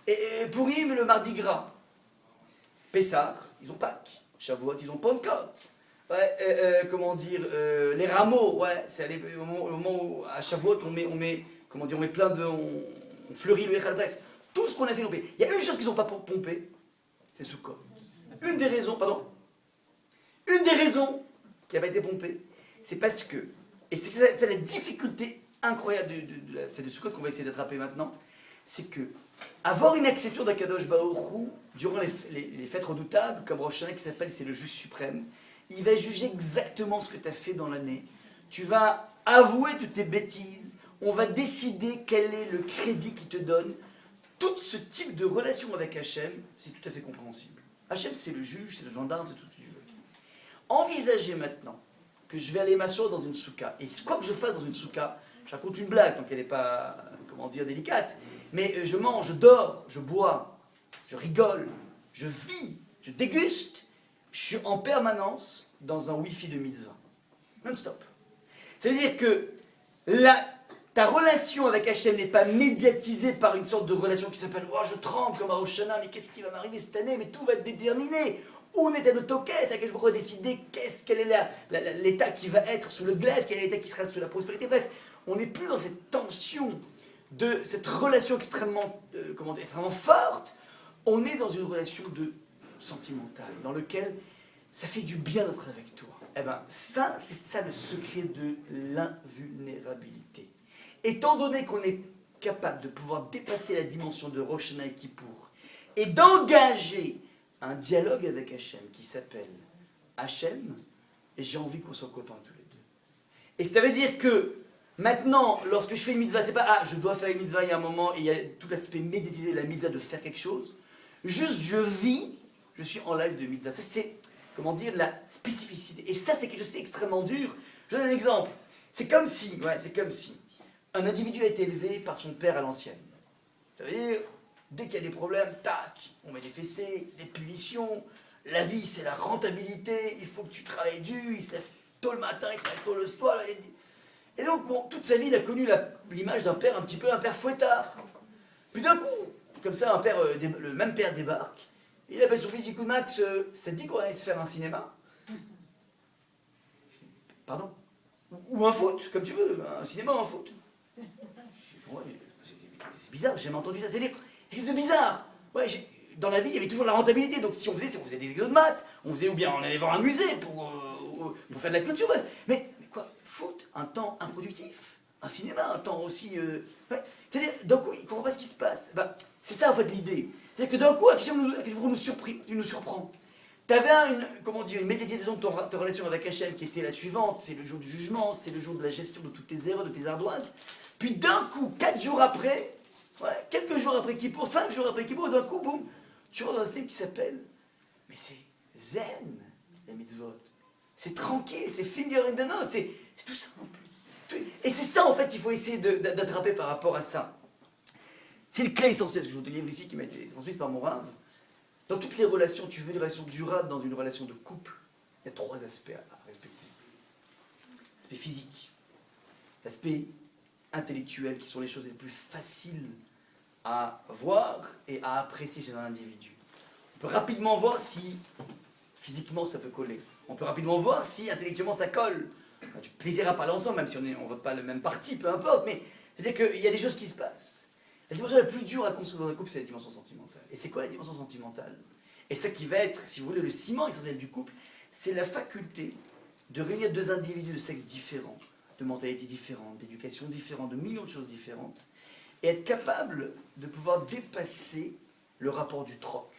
Et Purim, le mardi gras. Pessah, ils ont Pâques. Shavuot, ils ont Pentecôte. Ouais, comment dire, les rameaux, ouais, c'est au moment où, à Shavuot, on met plein de, on fleurit le Echal, bref, tout ce qu'on a fait, il y a une chose qu'ils n'ont pas pompé, c'est Sukkot. Une des raisons qui n'a pas été pompée, c'est parce que, et c'est la difficulté incroyable de la fête de Sukkot qu'on va essayer d'attraper maintenant, c'est que avoir une acception d'Akadosh Baruch Hu durant les fêtes redoutables, comme Rosh Hashanah qui s'appelle c'est le juge suprême, il va juger exactement ce que tu as fait dans l'année. Tu vas avouer toutes tes bêtises, on va décider quel est le crédit qu'il te donne. Tout ce type de relation avec Hachem, c'est tout à fait compréhensible. Hachem, c'est le juge, c'est le gendarme, c'est tout ce que tu veux. Envisagez maintenant que je vais aller m'asseoir dans une souka. Et quoi que je fasse dans une souka, je raconte une blague, tant qu'elle n'est pas, comment dire, délicate. Mais je mange, je dors, je bois, je rigole, je vis, je déguste. Je suis en permanence dans un Wi-Fi de mitzvah. Non-stop. Ça veut dire que ta relation avec Hachem n'est pas médiatisée par une sorte de relation qui s'appelle « Oh, je tremble comme à Rosh Hashanah, mais qu'est-ce qui va m'arriver cette année? Mais tout va être déterminé. Où on est à notre toquette, à quel je pourrais décider quel est l'état qui va être sous le glaive, quel est l'état qui sera sous la prospérité. » Bref, on n'est plus dans cette tension de cette relation extrêmement forte. On est dans une relation sentimentale, dans laquelle ça fait du bien d'être avec toi. Eh bien, ça, c'est ça le secret de l'invulnérabilité. Étant donné qu'on est capable de pouvoir dépasser la dimension de Rosh Hashanah et Kippour et d'engager un dialogue avec Hachem qui s'appelle Hachem, et j'ai envie qu'on soit copains tous les deux. Et ça veut dire que maintenant, lorsque je fais une mitzvah, c'est pas je dois faire une mitzvah, il y a un moment, et il y a tout l'aspect médiatisé de la mitzvah de faire quelque chose. Juste, je vis, je suis en live de mitzvah. Ça, c'est, comment dire, la spécificité. Et ça, c'est quelque chose d'extrêmement dur. Je donne un exemple. C'est comme si un individu a été élevé par son père à l'ancienne. Ça veut dire, dès qu'il y a des problèmes, tac, on met des fessées, des punitions. La vie, c'est la rentabilité, il faut que tu travailles dur, il se lève tôt le matin, il travaille tôt le soir. Et donc, bon, toute sa vie, il a connu l'image d'un père un père fouettard. Puis d'un coup, comme ça, le même père débarque, il appelle son fils, écoute Max, ça te dit qu'on allait se faire un cinéma? Pardon? Ou un foot, comme tu veux, un cinéma ou un foot. Ouais, c'est bizarre, j'ai jamais entendu ça. C'est quelque chose de bizarre. Ouais, dans la vie, il y avait toujours la rentabilité. Donc si on faisait des exos de maths, on allait voir un musée pour faire de la culture. Mais quoi, foot, un temps improductif. Un cinéma, un temps aussi... Ouais. C'est-à-dire, d'un coup, il ne comprend pas ce qui se passe. C'est ça, en fait, l'idée. C'est-à-dire que d'un coup, Hachem nous surprend. Tu avais une médiatisation de ta relation avec Hachem qui était la suivante, c'est le jour du jugement, c'est le jour de la gestion de toutes tes erreurs, de tes ardoises. Puis d'un coup, 4 jours après, quelques jours après Kippour, 5 jours après Kippour, d'un coup, boum, tu rentres dans un système qui s'appelle, mais c'est zen, la mitzvot. c'est tranquille, c'est finger in the nose, c'est tout simple. Et c'est ça en fait qu'il faut essayer d'attraper par rapport à ça. C'est une clé essentielle, ce que je vous délivre ici, qui m'a été transmise par mon rave. Dans toutes les relations, tu veux une relation durable dans une relation de couple, il y a 3 aspects à respecter. L'aspect physique, l'aspect intellectuel, qui sont les choses les plus faciles à voir et à apprécier chez un individu. On peut rapidement voir si physiquement ça peut coller. On peut rapidement voir si intellectuellement ça colle. On a du plaisir à parler ensemble, même si on ne vote pas le même parti, peu importe, mais c'est-à-dire qu'il y a des choses qui se passent. La dimension la plus dure à construire dans un couple, c'est la dimension sentimentale. Et c'est quoi la dimension sentimentale? Et ça qui va être, si vous voulez, le ciment essentiel du couple, c'est la faculté de réunir 2 individus de sexe différents, de mentalités différentes, d'éducation différente, de millions de choses différentes, et être capable de pouvoir dépasser le rapport du troc.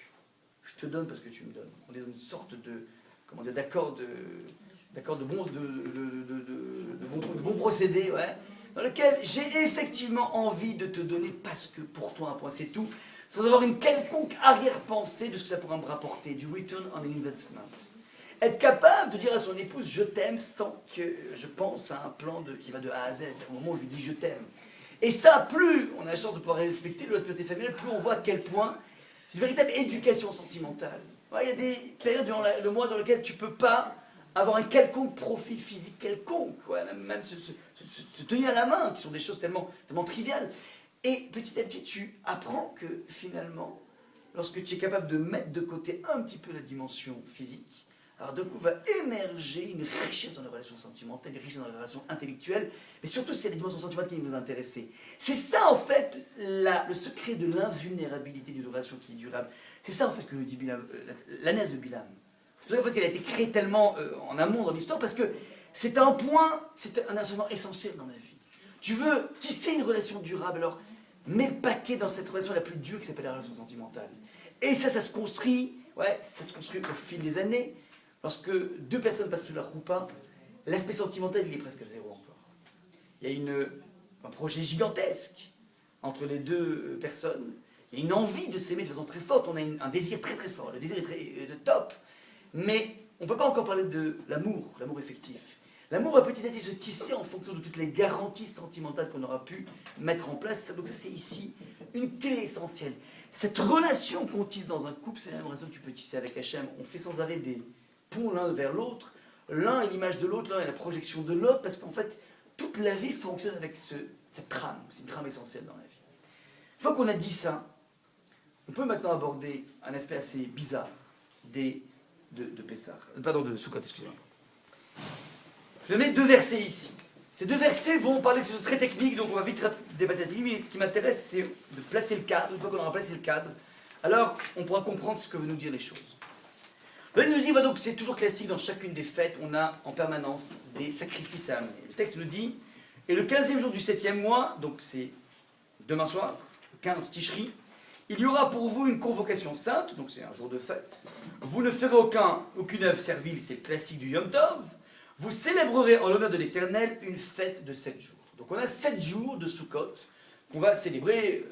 Je te donne parce que tu me donnes. On est dans une sorte de, comment dire, d'accord de bons procédés, ouais, dans lequel j'ai effectivement envie de te donner parce que pour toi, un point, c'est tout, sans avoir une quelconque arrière-pensée de ce que ça pourra me rapporter, du return on investment. Être capable de dire à son épouse « je t'aime » sans que je pense à un plan qui va de A à Z, au moment où je lui dis « je t'aime ». Et ça, plus on a la chance de pouvoir respecter le côté familial, plus on voit à quel point c'est une véritable éducation sentimentale. Ouais, il y a des périodes durant le mois dans lesquelles tu ne peux pas avoir un quelconque profil physique quelconque, ouais, même se tenir à la main, qui sont des choses tellement triviales. Et petit à petit, tu apprends que finalement, lorsque tu es capable de mettre de côté un petit peu la dimension physique, alors d'un coup va émerger une richesse dans les relations sentimentales, une richesse dans les relations intellectuelles, mais surtout c'est la dimension sentimentale qui nous intéresse. C'est ça en fait le secret de l'invulnérabilité d'une relation qui est durable. C'est ça en fait que nous dit Bilam, la naisse de Bilam. C'est pour ça en fait, qu'elle a été créée tellement en amont dans l'histoire, parce que c'est un point, c'est un instrument essentiel dans la vie. Tu veux tisser une relation durable, alors mets le paquet dans cette relation la plus dure qui s'appelle la relation sentimentale. Et ça se construit, ouais, ça se construit au fil des années. Lorsque 2 personnes passent sous la roupa, l'aspect sentimental il est presque à 0 encore. Il y a un projet gigantesque entre les 2 personnes. Il y a une envie de s'aimer de façon très forte. On a un désir très très fort. Le désir est de top. Mais on ne peut pas encore parler de l'amour effectif. L'amour va petit à petit se tisser en fonction de toutes les garanties sentimentales qu'on aura pu mettre en place. Donc ça c'est ici une clé essentielle. Cette relation qu'on tisse dans un couple, c'est la même relation que tu peux tisser avec Hachem. On fait sans arrêt des ponts l'un vers l'autre. L'un est l'image de l'autre, l'un est la projection de l'autre, parce qu'en fait, toute la vie fonctionne avec cette trame. C'est une trame essentielle dans la vie. Une fois qu'on a dit ça, on peut maintenant aborder un aspect assez bizarre de Pessah. Pardon, de Sukkot, excusez-moi. Je vais mettre 2 versets ici. Ces 2 versets vont parler de choses très techniques, donc on va vite dépasser la ligne, mais ce qui m'intéresse, c'est de placer le cadre. Une fois qu'on aura placé le cadre, alors on pourra comprendre ce que veulent nous dire les choses. Le texte nous dit, donc c'est toujours classique, dans chacune des fêtes, on a en permanence des sacrifices à amener. Le texte nous dit, et le 15e jour du 7e mois, donc c'est demain soir, le 15 Tishri, il y aura pour vous une convocation sainte, donc c'est un jour de fête. Vous ne ferez aucune œuvre servile, c'est le classique du Yom Tov. Vous célébrerez en l'honneur de l'Éternel une fête de 7 jours. Donc on a 7 jours de Sukkot qu'on va célébrer,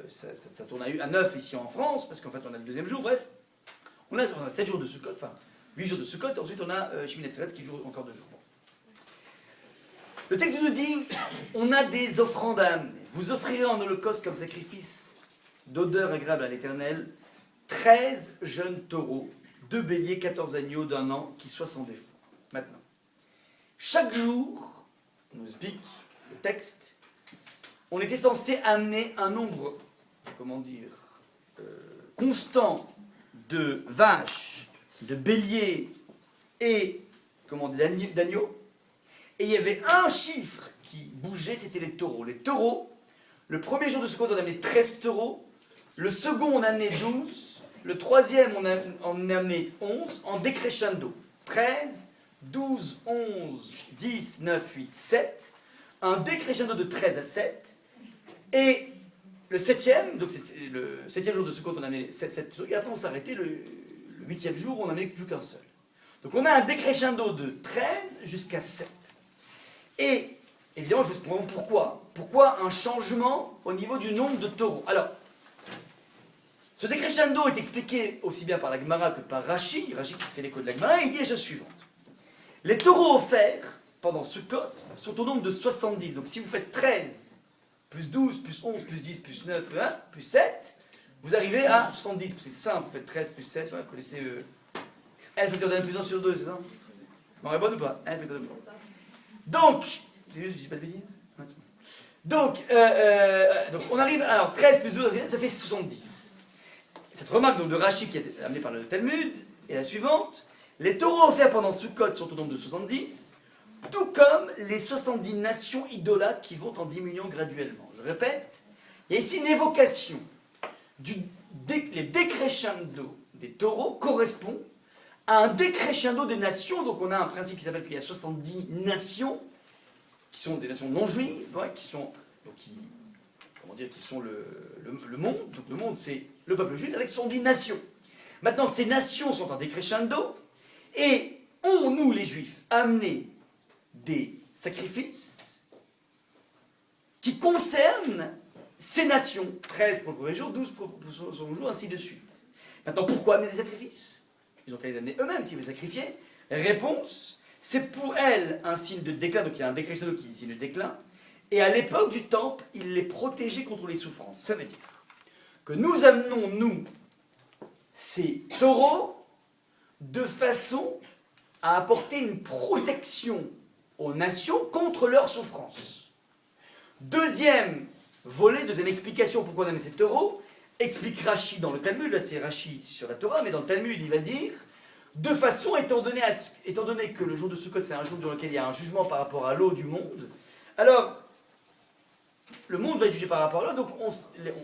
ça tourne à 9 ici en France, parce qu'en fait on a le 2e jour, bref. On a 7 jours de Sukkot, enfin 8 jours de Sukkot, et ensuite on a Shmini Atzeret qui dure encore 2 jours. Le texte nous dit, on a des offrandes à amener. Vous offrirez en holocauste comme sacrifice d'odeur agréable à l'Éternel 13 jeunes taureaux, 2 béliers, 14 agneaux d'1 an qui soient sans défaut. Maintenant, chaque jour, on nous explique le texte, on était censé amener un nombre, comment dire, constant de vaches, de béliers et d'agneaux. Et il y avait un chiffre qui bougeait, c'était les taureaux. Les taureaux, le premier jour de Sukkot, on a amené 13 taureaux, le second, on a amené 12, le 3e, on a amené 11, en décrescendo. 13, 12, 11, 10, 9, 8, 7, un décrescendo de 13 à 7, et le 7e, donc c'est le 7e jour de Sukkot, on a amené 7 trucs, et après on s'arrêtait, le 8e jour, on n'en avait plus qu'un seul. Donc on a un décrescendo de 13 jusqu'à 7. Et évidemment, il faut se comprendre pourquoi. Pourquoi un changement au niveau du nombre de taureaux? Alors, ce décrescendo est expliqué aussi bien par la Gemara que par Rashi qui se fait l'écho de la Gemara, et il dit la chose suivante. Les taureaux offerts pendant Sukkot sont au nombre de 70. Donc si vous faites 13, plus 12, plus 11, plus 10, plus 9, plus 1, plus 7, vous arrivez à 70. C'est simple, vous faites 13 plus 7, vous connaissez 1 facteur de n plus 1 sur 2, c'est ça? On est bon ou pas? 1 facteur de 2. Donc, je dis pas de bêtises? Donc, on arrive, alors 13 plus 12, ça fait 70. Cette remarque donc, de Rashi qui est amenée par le Talmud est la suivante. Les taureaux offerts pendant Sukkot sont au nombre de 70, tout comme les 70 nations idolâtres qui vont en diminuant graduellement. Je répète, il y a ici une évocation. Les décrescendo des taureaux correspond à un décrescendo des nations. Donc on a un principe qui s'appelle qu'il y a 70 nations, qui sont des nations non juives, qui sont le monde. Donc le monde, c'est le peuple juif avec 70 nations. Maintenant, ces nations sont en décrescendo, et ont, nous les juifs, amené des sacrifices qui concernent ces nations. 13 pour le premier jour, 12 pour le second jour, ainsi de suite. Maintenant, pourquoi amener des sacrifices? Ils ont qu'à les amener eux-mêmes s'ils veulent sacrifier. Réponse, c'est pour elles un signe de déclin, donc il y a un décrescendo qui est un signe de déclin, et à l'époque du temple, il les protégeait contre les souffrances. Ça veut dire que nous amenons, nous, ces taureaux, de façon à apporter une protection aux nations contre leurs souffrances. Deuxième volet, deuxième explication pourquoi on amène ces taureaux, explique Rashi dans le Talmud, là c'est Rashi sur la Torah, mais dans le Talmud il va dire, de façon, étant donné que le jour de Sukkot c'est un jour dans lequel il y a un jugement par rapport à l'eau du monde, alors le monde va être jugé par rapport à l'eau, donc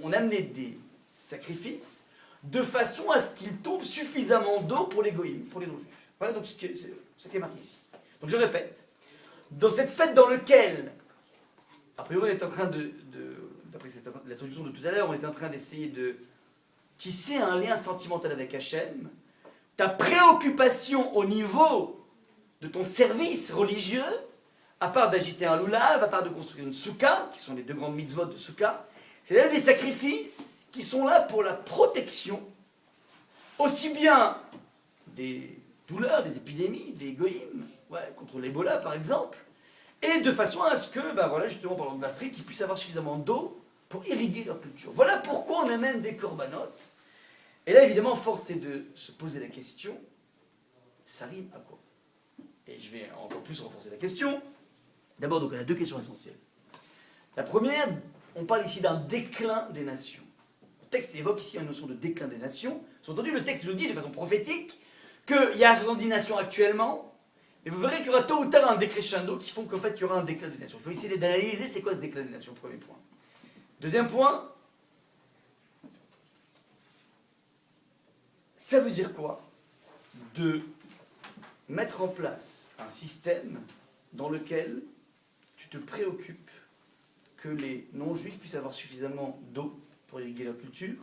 on amenait des sacrifices de façon à ce qu'il tombe suffisamment d'eau pour les goïms, pour les non-juifs. Voilà donc ce qui est marqué ici. Donc je répète, dans cette fête dans laquelle, a priori on est en train d'après l'introduction de tout à l'heure, on est en train d'essayer de tisser un lien sentimental avec Hachem, ta préoccupation au niveau de ton service religieux, à part d'agiter un loulav, à part de construire une soukha, qui sont les deux grandes mitzvot de soukha, c'est là des sacrifices qui sont là pour la protection, aussi bien des douleurs, des épidémies, des goïms, contre l'Ebola par exemple, et de façon à ce que, justement, parlant de l'Afrique, ils puissent avoir suffisamment d'eau pour irriguer leur culture. Voilà pourquoi on amène des corbanotes. Et là, évidemment, force est de se poser la question, ça rime à quoi? Et je vais encore plus renforcer la question. D'abord, donc, on a deux questions essentielles. La première, on parle ici d'un déclin des nations. Le texte évoque ici une notion de déclin des nations. Sous-entendu, le texte nous dit de façon prophétique qu'il y a 70 nations actuellement, mais vous verrez qu'il y aura tôt ou tard un décrescendo qui font qu'en fait, il y aura un déclin des nations. Il faut essayer d'analyser c'est quoi ce déclin des nations, premier point. Deuxième point, ça veut dire quoi? De mettre en place un système dans lequel tu te préoccupes que les non-juifs puissent avoir suffisamment d'eau pour irriguer leur culture.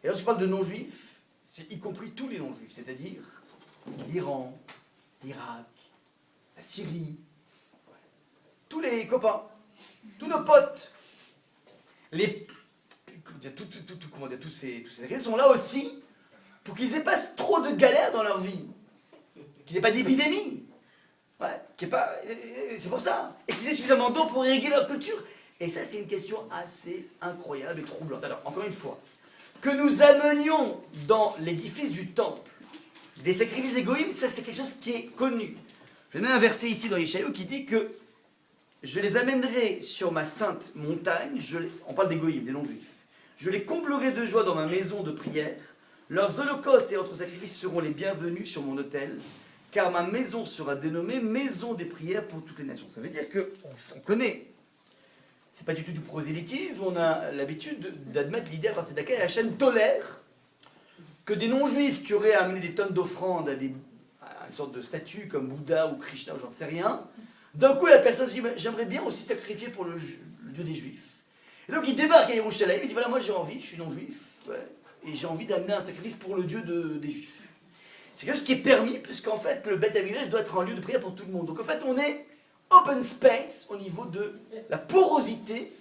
Et lorsque je parle de non-juifs, c'est y compris tous les non-juifs, c'est-à-dire l'Iran, l'Irak, la Syrie, tous les copains, tous nos potes, tous ces gens sont là aussi pour qu'ils aient pas trop de galères dans leur vie, qu'ils n'aient pas d'épidémie, c'est pour ça, et qu'ils aient suffisamment d'eau pour irriguer leur culture. Et ça, c'est une question assez incroyable et troublante. Alors, encore une fois, que nous amenions dans l'édifice du temple des sacrifices d'égoïsme, ça c'est quelque chose qui est connu. Je vais mettre un verset ici dans Yeshayahu qui dit que je les amènerai sur ma sainte montagne, on parle d'égoïsme, des non-juifs, je les comblerai de joie dans ma maison de prière, leurs holocaustes et autres sacrifices seront les bienvenus sur mon autel, car ma maison sera dénommée maison des prières pour toutes les nations. Ça veut dire qu'on connaît. C'est pas du tout du prosélytisme, on a l'habitude d'admettre l'idée à partir de laquelle Hachem tolère que des non-juifs qui auraient amené des tonnes d'offrandes à une sorte de statue comme Bouddha ou Krishna ou j'en sais rien, d'un coup la personne se dit j'aimerais bien aussi sacrifier pour le Dieu des Juifs. Et donc il débarque à Yerushalayim, il dit voilà moi j'ai envie, je suis non-juif, et j'ai envie d'amener un sacrifice pour le Dieu des Juifs. C'est quelque chose qui est permis puisqu'en fait le Beth Amikdash doit être un lieu de prière pour tout le monde. Donc en fait on est open space au niveau de la porosité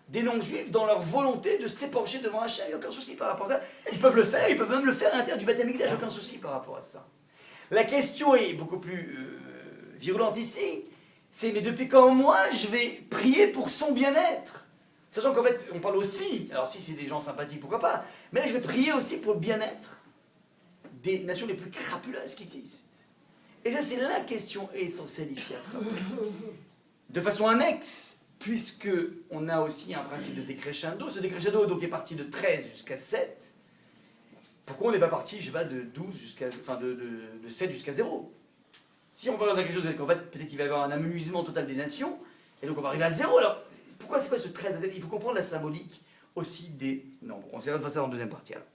des non-juifs dans leur volonté de s'épancher devant Hachem. Il n'y a aucun souci par rapport à ça. Ils peuvent le faire, ils peuvent même le faire à l'intérieur du Beth Amikdash, aucun souci par rapport à ça. La question est beaucoup plus virulente ici, c'est mais depuis quand moi je vais prier pour son bien-être? Sachant qu'en fait, on parle aussi, alors si c'est des gens sympathiques, pourquoi pas, mais là je vais prier aussi pour le bien-être des nations les plus crapuleuses qui existent. Et ça, c'est la question essentielle ici à travailler. De façon annexe, puisque on a aussi un principe de décrescendo, ce décrescendo donc est parti de 13 jusqu'à 7, pourquoi on n'est pas parti, je sais pas, de 12 jusqu'à, enfin de 7 jusqu'à 0? Si on parle de quelque chose, qu'en fait, peut-être qu'il va y avoir un amenuisement total des nations, et donc on va arriver à 0, alors pourquoi c'est quoi ce 13 à 7? Il faut comprendre la symbolique aussi des nombres. On essaiera de faire ça en deuxième partie. Alors.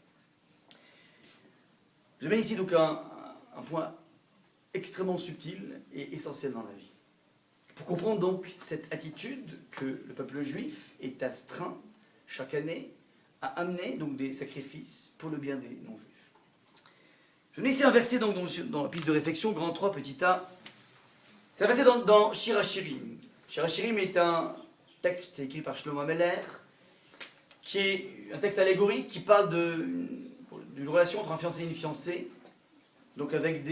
Je mets ici donc un point extrêmement subtil et essentiel dans la vie. Pour comprendre donc cette attitude que le peuple juif est astreint chaque année à amener donc des sacrifices pour le bien des non-juifs. Je mets ici un verset donc dans la piste de réflexion, grand 3, petit a. C'est un verset dans Shir HaShirim. Shir HaShirim est un texte écrit par Shlomo Ameler, qui est un texte allégorique qui parle d'une relation entre un fiancé et une fiancée, donc avec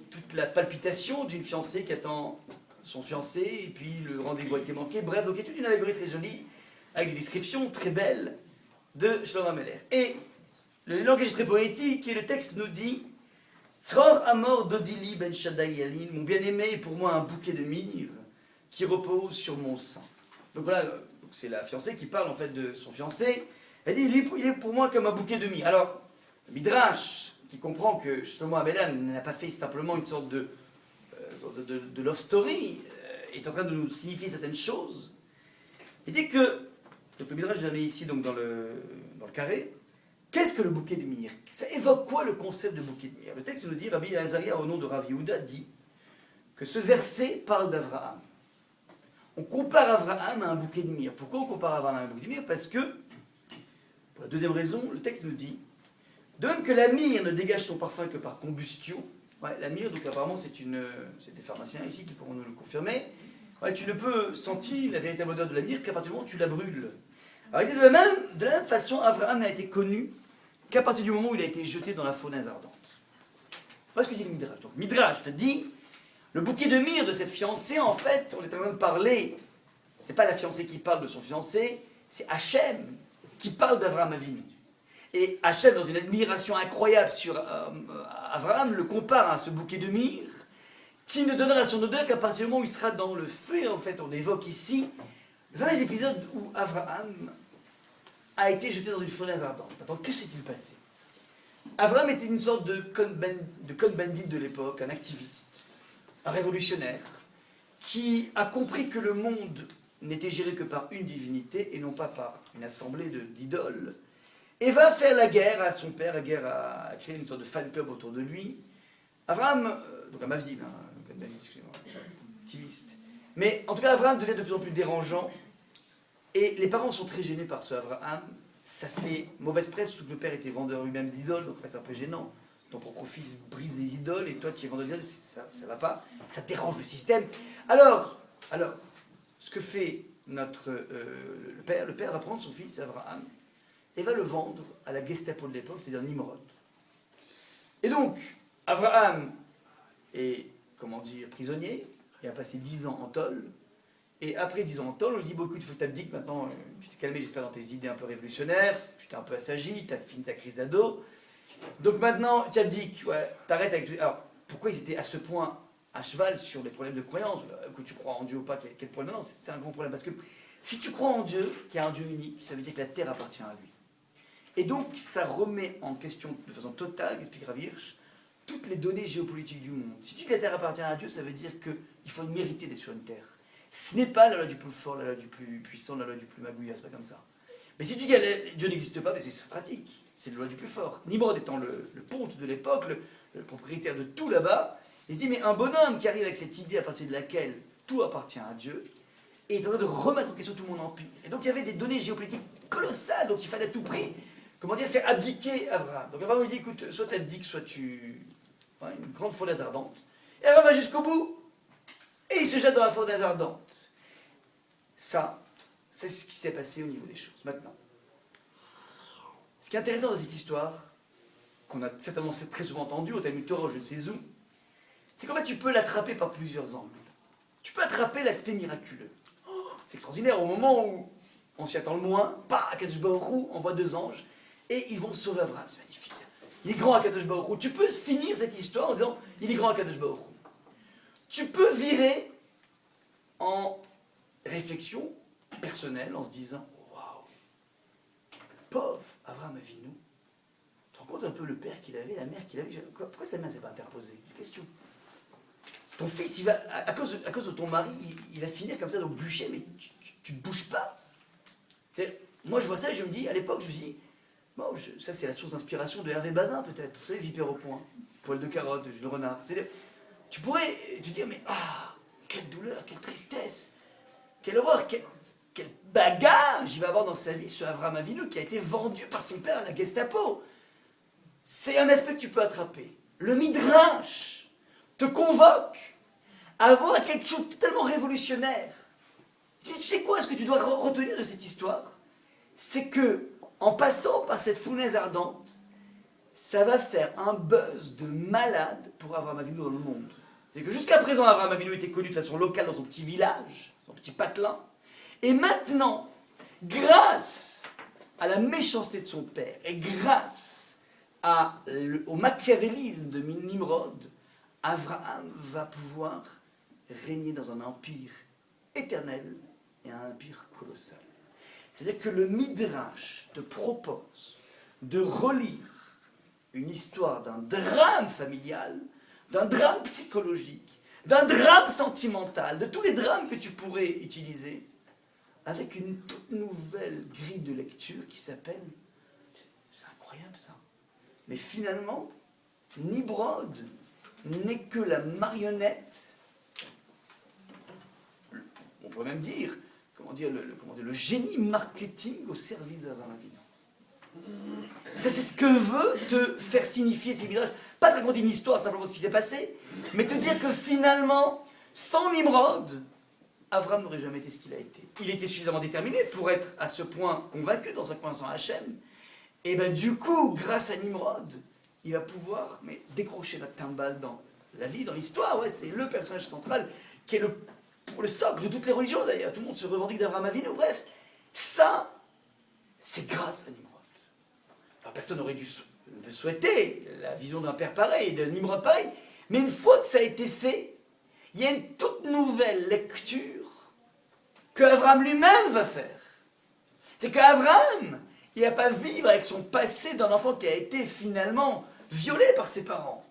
toute la palpitation d'une fiancée qui attend son fiancé, et puis le rendez-vous a été manqué. Bref, donc c'est une allégorie très jolie, avec des descriptions très belles de Shlomo Ameler. Et le langage très poétique, et le texte nous dit Tzror Amor Dodili Ben Shaddai Yalin, mon bien-aimé est pour moi un bouquet de myrrhe qui repose sur mon sein. Donc voilà, c'est la fiancée qui parle en fait de son fiancé. Elle dit, lui, il est pour moi comme un bouquet de myrrhe. Alors, le Midrash, qui comprend que Shlomo Ameler n'a pas fait simplement une sorte de love story, est en train de nous signifier certaines choses. Il dit que, donc le Midrash, je l'avais ici donc dans le carré, qu'est-ce que le bouquet de myrrhe? Ça évoque quoi le concept de bouquet de myrrhe? Le texte nous dit, Rabbi Azaria au nom de Rav Yehuda dit que ce verset parle d'Avraham. On compare Avraham à un bouquet de myrrhe. Pourquoi on compare Avraham à un bouquet de myrrhe? Parce que, pour la deuxième raison, le texte nous dit, de même que la myrrhe ne dégage son parfum que par combustion, ouais, la myrrhe, donc apparemment c'est des pharmaciens ici qui pourront nous le confirmer, ouais, tu ne peux sentir la véritable odeur de la myrrhe qu'à partir du moment où tu la brûles. Alors de la même façon, Avraham n'a été connu qu'à partir du moment où il a été jeté dans la fournaise ardente. Voilà ce que dit le Midrash. Donc Midrash te dit, le bouquet de myrrhe de cette fiancée, en fait, on est en train de parler, c'est pas la fiancée qui parle de son fiancé, c'est Hachem qui parle d'Avraham Avinu. Et Hachem, dans une admiration incroyable sur Avraham, le compare à ce bouquet de myrrhe, qui ne donnera son odeur qu'à partir du moment où il sera dans le feu. En fait, on évoque ici le fameux épisode où Avraham a été jeté dans une fournaise ardente. Maintenant, que s'est-il passé? Avraham était une sorte de code bandit de l'époque, un activiste, un révolutionnaire, qui a compris que le monde n'était géré que par une divinité et non pas par une assemblée d'idoles, et va faire la guerre à son père, à créer une sorte de fan club autour de lui. Avraham, donc un mavdim, excusez-moi, activiste. Mais en tout cas, Avraham devient de plus en plus dérangeant, et les parents sont très gênés par ce Avraham. Ça fait mauvaise presse, surtout que le père était vendeur lui-même d'idoles, donc c'est un peu gênant. Ton propre fils brise des idoles, et toi tu es vendeur d'idoles, ça va pas, ça dérange le système. Alors, ce que fait le père va prendre son fils, Avraham, et va le vendre à la Gestapo de l'époque, c'est-à-dire Nimrod. Et donc, Avraham est, prisonnier, et a passé 10 ans en tôle, et après 10 ans en tôle, on lui dit, bon écoute, il faut que tu abdiques maintenant, tu t'es calmé, j'espère, dans tes idées un peu révolutionnaires, tu t'es un peu assagi, tu as fini ta crise d'ado, donc maintenant, tu abdiques, ouais, t'arrêtes avec tout. Alors, pourquoi ils étaient à ce point à cheval sur les problèmes de croyance, que tu crois en Dieu ou pas, quel problème? Non, c'était un grand problème, parce que si tu crois en Dieu, qu'il y a un Dieu unique, ça veut dire que la terre appartient à lui. Et donc, ça remet en question de façon totale, explique Rav Hirsch, toutes les données géopolitiques du monde. Si tu dis que la terre appartient à Dieu, ça veut dire qu'il faut mériter d'être sur une terre. Ce n'est pas la loi du plus fort, la loi du plus puissant, la loi du plus magouilleur, c'est pas comme ça. Mais si tu dis que Dieu n'existe pas, c'est pratique, c'est la loi du plus fort. Nimrod étant le ponte de l'époque, le propriétaire de tout là-bas, il se dit, mais un bonhomme qui arrive avec cette idée à partir de laquelle tout appartient à Dieu, est en train de remettre en question tout mon empire. Et donc il y avait des données géopolitiques colossales, donc il fallait à tout prix, faire abdiquer Avraham. Donc Avraham lui dit, écoute, soit tu abdiques, soit tu... Enfin, une grande fournaise ardente. Et Avraham va jusqu'au bout, et il se jette dans la fournaise ardente. Ça, c'est ce qui s'est passé au niveau des choses. Maintenant, ce qui est intéressant dans cette histoire, qu'on a certainement très souvent entendu au Talmud Torah, je ne sais où, c'est qu'en fait tu peux l'attraper par plusieurs angles. tu peux attraper l'aspect miraculeux. C'est extraordinaire, au moment où on s'y attend le moins, Akadosh Baruch Hu envoie 2 anges, et ils vont sauver Abraham. C'est magnifique ça. Il est grand Akadosh Baruch Hu. Tu peux finir cette histoire en disant, il est grand Akadosh Baruch Hu. Tu peux virer en réflexion personnelle, en se disant, waouh, pauvre Abraham Avinu, tu te rends compte un peu le père qu'il avait, la mère qu'il avait, pourquoi sa mère ne s'est pas interposée? Question. Ton fils, il va, à cause de ton mari, il va finir comme ça, donc bûcher, mais tu ne bouges pas. Moi, je vois ça et je me dis, à l'époque, je me dis, bon, ça c'est la source d'inspiration de Hervé Bazin, peut-être. Vous savez, Vipère au point, Poil de carotte, Jules Renard. Tu pourrais te dire, mais quelle douleur, quelle tristesse, quelle horreur, quel bagage il va avoir dans sa vie, ce Avraham Avinu qui a été vendu par son père à la Gestapo. C'est un aspect que tu peux attraper. Le Midrash te convoque à voir quelque chose de totalement révolutionnaire. Tu sais quoi, ce que tu dois retenir de cette histoire? C'est que, en passant par cette fournaise ardente, ça va faire un buzz de malade pour Avraham Avinu dans le monde. C'est que jusqu'à présent, Avraham Avinu était connu de façon locale dans son petit village, son petit patelin. Et maintenant, grâce à la méchanceté de son père et grâce au machiavélisme de Nimrod, Avraham va pouvoir régner dans un empire éternel et un empire colossal. C'est-à-dire que le Midrash te propose de relire une histoire d'un drame familial, d'un drame psychologique, d'un drame sentimental, de tous les drames que tu pourrais utiliser, avec une toute nouvelle grille de lecture qui s'appelle, c'est incroyable ça, mais finalement, Nimrod n'est que la marionnette, on pourrait même dire, le génie marketing au service d'Avraham Avinu. Ça, c'est ce que veut te faire signifier ces villages. Pas te raconter une histoire simplement de ce qui s'est passé, mais te dire que finalement, sans Nimrod, Avraham n'aurait jamais été ce qu'il a été. Il était suffisamment déterminé pour être à ce point convaincu dans sa croyance en Hachem. Et bien du coup, grâce à Nimrod, il va pouvoir décrocher la timbale dans la vie, dans l'histoire. Ouais, c'est le personnage central qui est le socle de toutes les religions d'ailleurs. Tout le monde se revendique d'Avraham Avinu. Bref, ça, c'est grâce à Nimrod. Alors personne n'aurait dû souhaiter la vision d'un père pareil, de Nimrod pareil, mais une fois que ça a été fait, il y a une toute nouvelle lecture que Avraham lui-même va faire. C'est qu'Avraham, il ne va pas vivre avec son passé d'un enfant qui a été finalement violé par ses parents,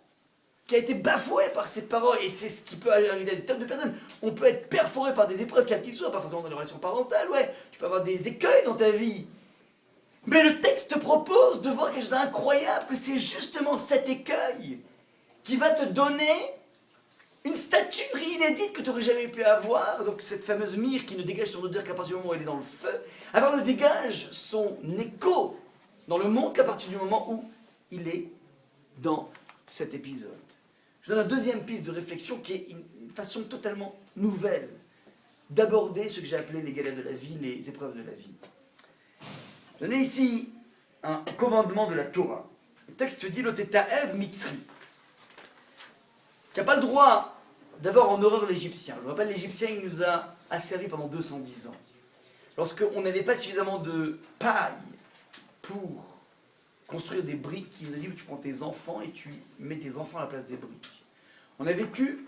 qui a été bafoué par ses parents, et c'est ce qui peut arriver à des tonnes de personnes. On peut être perforé par des épreuves, quelles qu'ils soient, pas forcément dans les relations parentales, ouais, tu peux avoir des écueils dans ta vie. Mais le texte te propose de voir quelque chose d'incroyable, que c'est justement cet écueil qui va te donner une stature inédite que tu n'aurais jamais pu avoir. Donc cette fameuse myrrhe qui ne dégage son odeur qu'à partir du moment où elle est dans le feu, alors ne dégage son écho dans le monde qu'à partir du moment où il est dans cet épisode. Je donne une deuxième piste de réflexion qui est une façon totalement nouvelle d'aborder ce que j'ai appelé les galères de la vie, les épreuves de la vie. Je donne ici un commandement de la Torah. Le texte dit « Lotetaev mitzri ». Tu n'as pas le droit d'avoir en horreur l'Égyptien. Je vous rappelle, l'Égyptien, il nous a asservis pendant 210 ans. Lorsqu'on n'avait pas suffisamment de paille pour construire des briques, il nous a dit tu prends tes enfants et tu mets tes enfants à la place des briques. On a vécu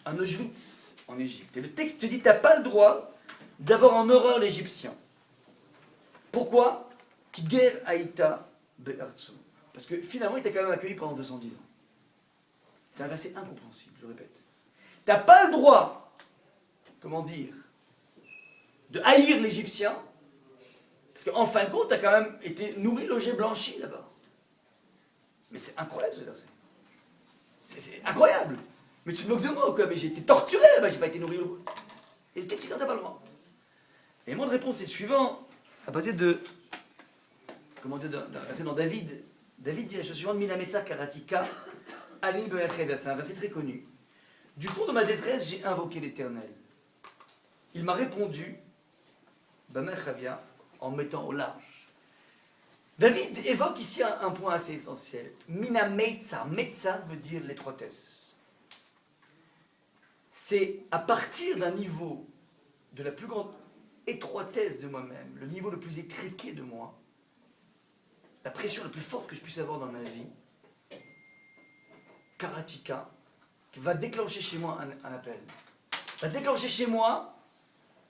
un Auschwitz en Égypte. Et le texte te dit tu n'as pas le droit d'avoir en horreur l'Égyptien. Pourquoi? Ki ger haïta be'artso. Parce que finalement, il t'a quand même accueilli pendant 210 ans. C'est un verset incompréhensible, je répète. Tu n'as pas le droit, de haïr l'Égyptien, parce qu'en fin de compte, tu as quand même été nourri, logé, blanchi là-bas. Mais c'est incroyable ce verset. C'est incroyable. Mais tu te moques de moi, quoi. Mais j'ai été torturé là-bas, j'ai pas été nourri. Et le texte, il n'en a pas le droit. Et mon réponse est suivant, à partir d'un verset dans David. David dit la chose suivante, Minametza karatika. C'est un verset très connu. Du fond de ma détresse, j'ai invoqué l'Éternel. Il m'a répondu, en mettant au large. David évoque ici un point assez essentiel. Mina Meitza. Meitza veut dire l'étroitesse. c'est à partir d'un niveau de la plus grande étroitesse de moi-même, le niveau le plus étriqué de moi, la pression la plus forte que je puisse avoir dans ma vie, Karatika, va déclencher chez moi un appel. Va déclencher chez moi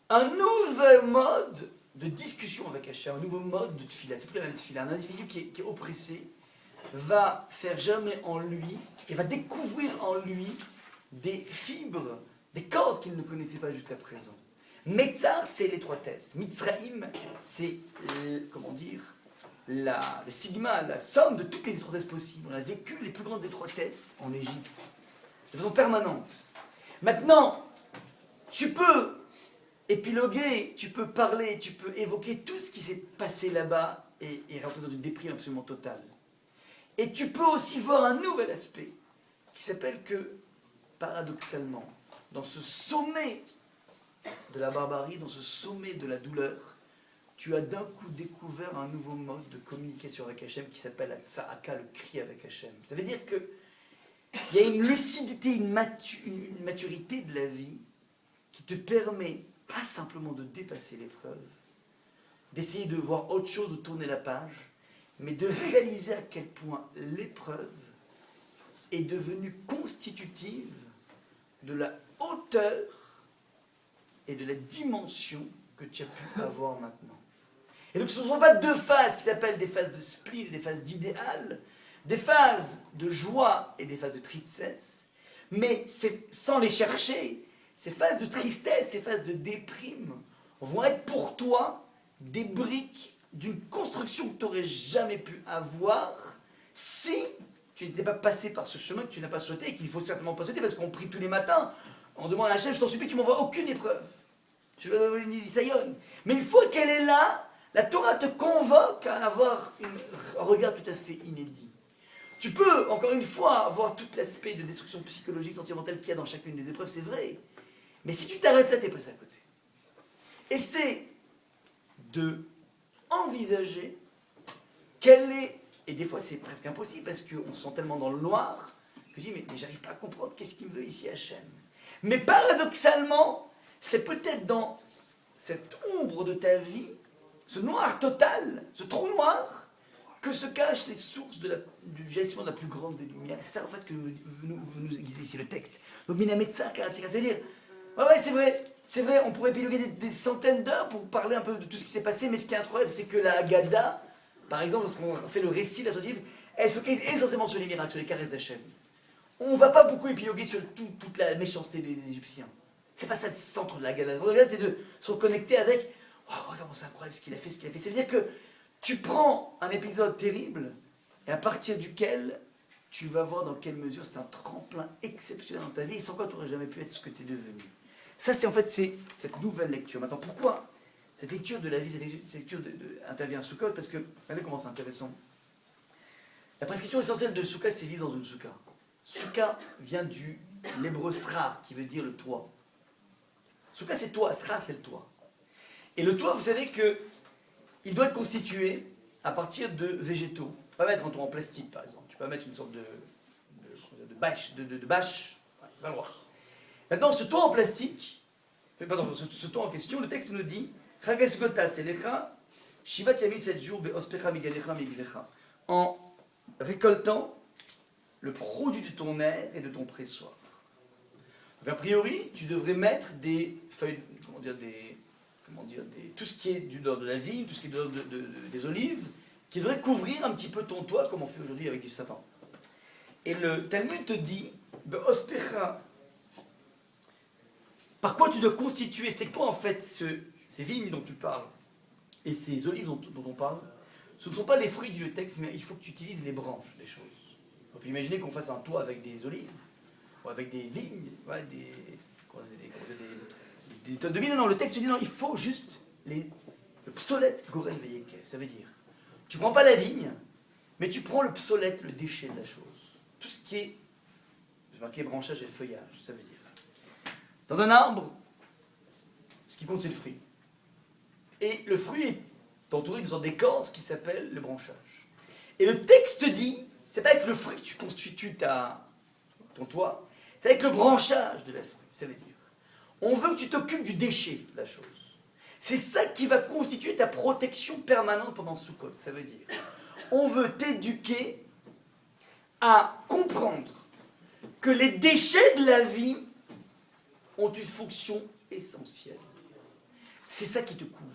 un nouvel mode de discussion avec Hachem, un nouveau mode de tfila. C'est plus la même tfila. Un individu qui est oppressé va faire germer en lui et va découvrir en lui des fibres, des cordes qu'il ne connaissait pas jusqu'à présent. Metzar, c'est l'étroitesse. Mitzraïm, c'est, comment dire, le sigma, la somme de toutes les étroitesses possibles. On a vécu les plus grandes étroitesses en Égypte, de façon permanente. Maintenant, tu peux épiloguer, tu peux parler, tu peux évoquer tout ce qui s'est passé là-bas et rentrer dans une déprime absolument totale. Et tu peux aussi voir un nouvel aspect qui s'appelle que, paradoxalement, dans ce sommet de la barbarie, dans ce sommet de la douleur, tu as d'un coup découvert un nouveau mode de communication avec Hachem qui s'appelle la tsa'aka, le cri avec Hachem. Ça veut dire qu'il y a une lucidité, une maturité de la vie qui te permet pas simplement de dépasser l'épreuve, d'essayer de voir autre chose ou tourner la page, mais de réaliser à quel point l'épreuve est devenue constitutive de la hauteur et de la dimension que tu as pu avoir maintenant. Et donc ce ne sont pas deux phases qui s'appellent des phases de spleen et des phases d'idéal, des phases de joie et des phases de tristesse, mais sans les chercher, ces phases de tristesse, ces phases de déprime vont être pour toi des briques d'une construction que tu n'aurais jamais pu avoir si tu n'étais pas passé par ce chemin que tu n'as pas souhaité et qu'il faut certainement pas souhaiter parce qu'on prie tous les matins, on demande à Hachem, je t'en supplie, tu m'envoies aucune épreuve. Je veux une Isaïon. Mais une fois qu'elle est là, la Torah te convoque à avoir un regard tout à fait inédit. Tu peux, encore une fois, avoir tout l'aspect de destruction psychologique, sentimentale qu'il y a dans chacune des épreuves, c'est vrai. Mais si tu t'arrêtes là, tu es passé à côté. Et c'est de envisager quelle est, et des fois c'est presque impossible parce qu'on se sent tellement dans le noir que je dis mais j'arrive pas à comprendre qu'est-ce qu'il me veut ici Hachem. Mais paradoxalement, c'est peut-être dans cette ombre de ta vie, ce noir total, ce trou noir, que se cachent les sources du jaillissement de la plus grande des lumières. C'est ça en fait que vous nous aiguisez ici le texte. Donc Minametsa Karatika, c'est-à-dire, ouais c'est vrai, on pourrait épiloguer des centaines d'heures pour parler un peu de tout ce qui s'est passé, mais ce qui est incroyable, c'est que la Haggadah, par exemple, lorsqu'on fait le récit de la sortie de l'Égypte, elle se focalise essentiellement sur les miracles, sur les caresses d'Hachem. On ne va pas beaucoup épiloguer sur toute la méchanceté des Égyptiens. C'est pas ça le centre de la Haggadah. Le Haggadah, c'est de se reconnecter avec « Oh, regarde, c'est incroyable ce qu'il a fait, ce qu'il a fait ». Ça veut dire que tu prends un épisode terrible, et à partir duquel tu vas voir dans quelle mesure c'est un tremplin exceptionnel dans ta vie, et sans quoi tu n'aurais jamais pu être ce que tu es devenu. Ça, c'est en fait cette nouvelle lecture. Maintenant, pourquoi cette lecture de la vie, cette lecture intervient à Sukkot? Parce que, regardez comment c'est intéressant. La prescription essentielle de Sukkot, c'est vivre dans une Sukkah. Sukkah vient du l'hébreu srar, qui veut dire le toit. Sukkah, c'est toit, srar, c'est le toit. Et le toit, vous savez qu'il doit être constitué à partir de végétaux. Tu ne peux pas mettre un toit en plastique, par exemple. Tu peux pas mettre une sorte de bâche. Pas le droit. Maintenant, ce toit en plastique, pardon, ce toit en question, le texte nous dit en récoltant le produit de ton air et de ton pressoir. Donc, a priori, tu devrais mettre des feuilles, tout ce qui est de la vigne, tout ce qui est des olives, qui devrait couvrir un petit peu ton toit, comme on fait aujourd'hui avec du sapin. Et le Talmud te dit par quoi tu dois constituer, c'est quoi en fait ces vignes dont tu parles et ces olives dont on parle? Ce ne sont pas les fruits, dit le texte, mais il faut que tu utilises les branches des choses. On peut imaginer qu'on fasse un toit avec des olives, ou avec des vignes, ouais, des tonnes de vignes. Non, le texte dit non, il faut juste le psolète gorel veyeke. Ça veut dire, tu ne prends pas la vigne, mais tu prends le psolète, le déchet de la chose. Tout ce qui est, je marquais branchage et feuillage, ça veut dire. Dans un arbre, ce qui compte, c'est le fruit. Et le fruit est entouré d'une sorte d'écorce qui s'appelle le branchage. Et le texte dit, c'est pas avec le fruit que tu constitues ton toit, c'est avec le branchage de la fruit, ça veut dire. On veut que tu t'occupes du déchet de la chose. C'est ça qui va constituer ta protection permanente pendant Sukkot. Ça veut dire, on veut t'éduquer à comprendre que les déchets de la vie ont une fonction essentielle. C'est ça qui te couvre.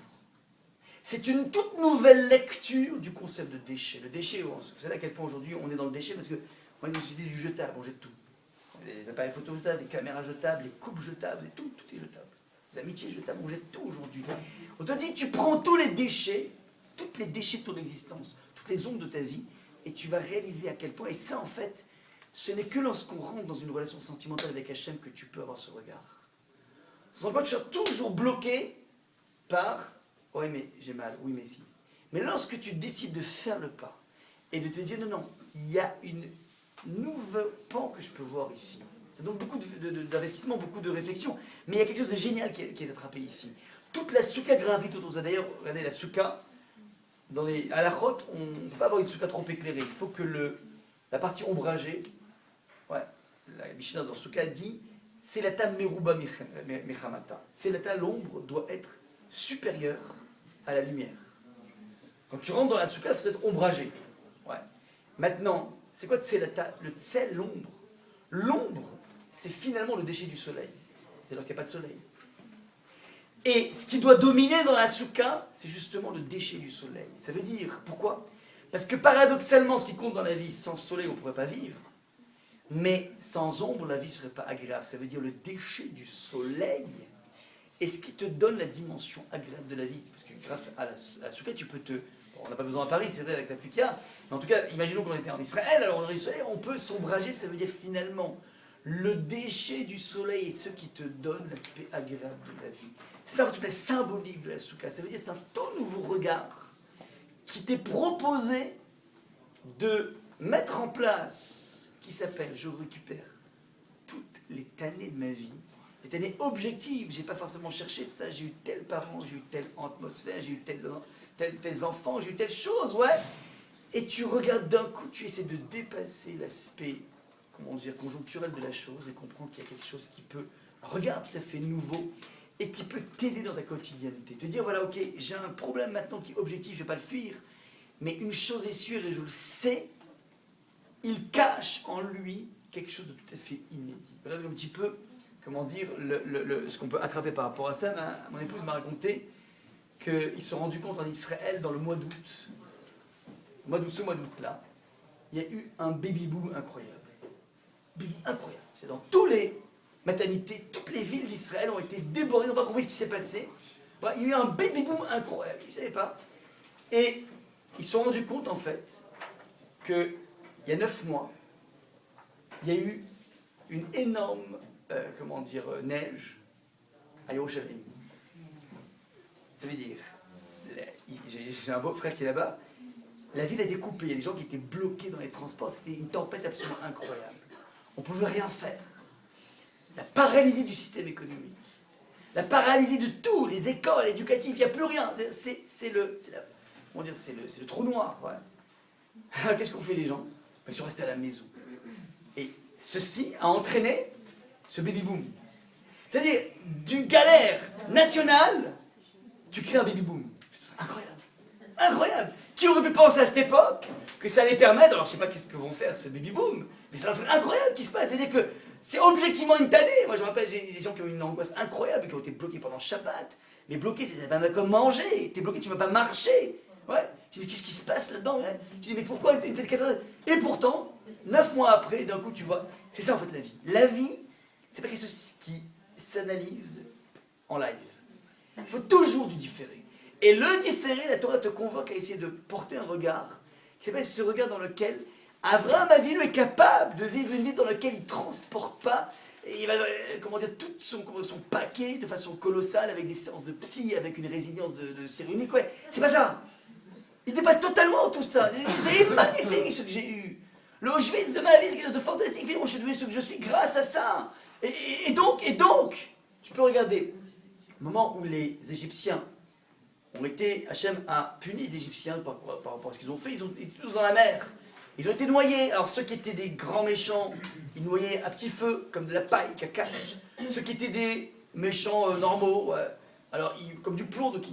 C'est une toute nouvelle lecture du concept de déchet. Le déchet, vous savez à quel point aujourd'hui on est dans le déchet, parce qu'on est dans une société du jetable, on jette tout. Les appareils photo jetables, les caméras jetables, les coupes jetables, tout est jetable. Les amitiés jetables, on jette tout aujourd'hui. On te dit, tu prends tous les déchets de ton existence, toutes les ondes de ta vie, et tu vas réaliser à quel point, et ça en fait, ce n'est que lorsqu'on rentre dans une relation sentimentale avec Hachem que tu peux avoir ce regard. Sans quoi tu seras toujours bloqué par « oui mais j'ai mal, oui mais si ». Mais lorsque tu décides de faire le pas et de te dire « non, non, il y a une nouveau pan que je peux voir ici ». Ça demande beaucoup d'investissement, beaucoup de réflexion, mais il y a quelque chose de génial qui est attrapé ici. Toute la soukha gravite autour de ça. D'ailleurs, regardez la soukha, dans les halachot, on ne peut pas avoir une soukha trop éclairée. Il faut que la partie ombragée, la Mishnah dans soukha dit « Tselata meruba mechamata ». Tselata, l'ombre, doit être supérieure à la lumière. Quand tu rentres dans la soukha, il faut être ombragé. Ouais. Maintenant, c'est quoi tselata? Le tsel, l'ombre. L'ombre, c'est finalement le déchet du soleil. C'est alors qu'il n'y a pas de soleil. Et ce qui doit dominer dans la soukha, c'est justement le déchet du soleil. Ça veut dire, pourquoi? Parce que paradoxalement, ce qui compte dans la vie, sans soleil, on ne pourrait pas vivre. Mais sans ombre, la vie ne serait pas agréable. Ça veut dire le déchet du soleil est ce qui te donne la dimension agréable de la vie. Parce que grâce à la soukha, tu peux te... On n'a pas besoin à Paris, c'est vrai, avec la pluie qu'il y a. Mais en tout cas, imaginons qu'on était en Israël. Alors en Israël, on peut s'ombrager. Ça veut dire finalement, le déchet du soleil est ce qui te donne l'aspect agréable de la vie. C'est ça toute la symbolique de la soukha. Ça veut dire c'est un tout nouveau regard qui t'est proposé de mettre en place, qui s'appelle « Je récupère toutes les années de ma vie ». Les années objectives, j'ai pas forcément cherché ça, j'ai eu tel parent, j'ai eu telle atmosphère, j'ai eu tels enfants, j'ai eu telle chose, ouais. Et tu regardes d'un coup, tu essaies de dépasser l'aspect, comment dire, conjoncturel de la chose et comprendre qu'il y a quelque chose qui peut, un regard tout à fait nouveau et qui peut t'aider dans ta quotidienneté. Te dire, voilà, ok, j'ai un problème maintenant qui est objectif, je vais pas le fuir, mais une chose est sûre et je le sais, il cache en lui quelque chose de tout à fait inédit. Voilà un petit peu, comment dire, ce qu'on peut attraper par rapport à ça. Mon épouse m'a raconté qu'ils se sont rendus compte en Israël dans le mois d'août, ce mois d'août-là, il y a eu un baby-boom incroyable. Incroyable. C'est dans tous les maternités, toutes les villes d'Israël ont été débordées, n'ont pas compris ce qui s'est passé. Ouais, il y a eu un baby-boom incroyable, ils ne savaient pas. Et ils se sont rendus compte, en fait, qu'il y a 9 mois, il y a eu une énorme, neige à Yerushalayim. Ça veut dire, j'ai un beau frère qui est là-bas, la ville a été coupée, il y a des gens qui étaient bloqués dans les transports, c'était une tempête absolument incroyable. On ne pouvait rien faire. La paralysie du système économique, la paralysie de tout, les écoles éducatives, il n'y a plus rien. C'est le trou noir. Ouais. Qu'est-ce qu'ont fait les gens? Ils sont restés à la maison. Et ceci a entraîné ce baby-boom. C'est-à-dire, d'une galère nationale, tu crées un baby-boom. Incroyable. Incroyable. Qui aurait pu penser à cette époque que ça allait permettre, alors je ne sais pas qu'est-ce que vont faire ce baby-boom, mais c'est un truc incroyable qui se passe. C'est-à-dire que c'est objectivement une tannée. Moi je me rappelle, j'ai des gens qui ont eu une angoisse incroyable, qui ont été bloqués pendant Shabbat. Mais bloqués, c'est pas comme manger. T'es bloqué, tu ne vas pas marcher. Ouais. Tu dis, qu'est-ce qui se passe là-dedans, hein? Tu dis, mais pourquoi une telle catastrophe? Et pourtant, 9 mois après, d'un coup, tu vois. C'est ça en fait la vie. La vie, c'est pas quelque chose qui s'analyse en live. Il faut toujours du différé. Et le différé, la Torah te convoque à essayer de porter un regard, c'est ce regard dans lequel Avraham Avinu est capable de vivre une vie dans laquelle il ne transporte pas, et il va, tout son paquet de façon colossale, avec des séances de psy, avec une résilience de série unique. Ouais, c'est pas ça. Il dépasse totalement tout ça. C'est magnifique ce que j'ai eu. Le Auschwitz de ma vie, c'est quelque chose de fantastique. Finalement, je suis devenu ce que je suis grâce à ça. Et donc, tu peux regarder, au moment où les Égyptiens Hachem a puni les Égyptiens par rapport à ce qu'ils ont fait, ils étaient tous dans la mer. Ils ont été noyés. Alors ceux qui étaient des grands méchants, ils noyaient à petit feu, comme de la paille, cacache. Ceux qui étaient des méchants normaux, ouais. Alors, comme du plomb, donc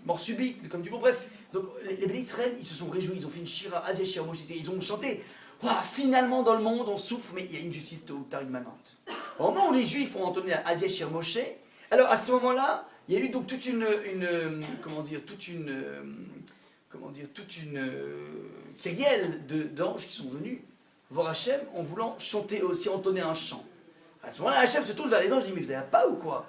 mort subite, comme du plomb, bref. Donc, les Béné Israël, ils se sont réjouis, ils ont fait une shira, Azeh Shir Moshe, ils ont chanté. Waouh, finalement, dans le monde, on souffre, mais il y a une justice tôt ou tard immanente. Au moment où les Juifs ont entonné Azeh Shir Moshe, alors à ce moment-là, il y a eu donc toute une kyrielle d'anges qui sont venus voir Hachem en voulant chanter aussi, entonner un chant. À ce moment-là, Hachem se tourne vers les anges et dit, mais vous n'avez pas ou quoi?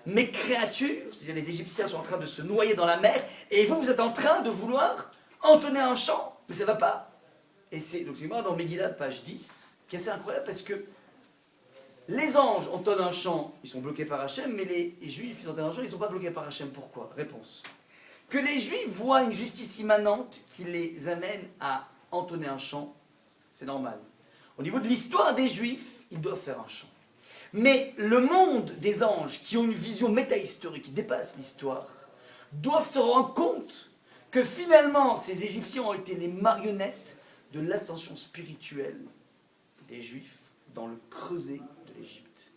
Mes créatures, c'est-à-dire les Égyptiens sont en train de se noyer dans la mer, et vous êtes en train de vouloir entonner un chant, mais ça ne va pas. Et c'est donc dans Megillah, page 10, qui est assez incroyable parce que les anges entonnent un chant, ils sont bloqués par Hachem, mais les Juifs, ils entonnent un chant, ils ne sont pas bloqués par Hachem. Pourquoi? Réponse. Que les Juifs voient une justice immanente qui les amène à entonner un chant, c'est normal. Au niveau de l'histoire des Juifs, ils doivent faire un chant. Mais le monde des anges, qui ont une vision métahistorique, qui dépasse l'histoire, doivent se rendre compte que finalement, ces Égyptiens ont été les marionnettes de l'ascension spirituelle des Juifs dans le creuset de l'Égypte.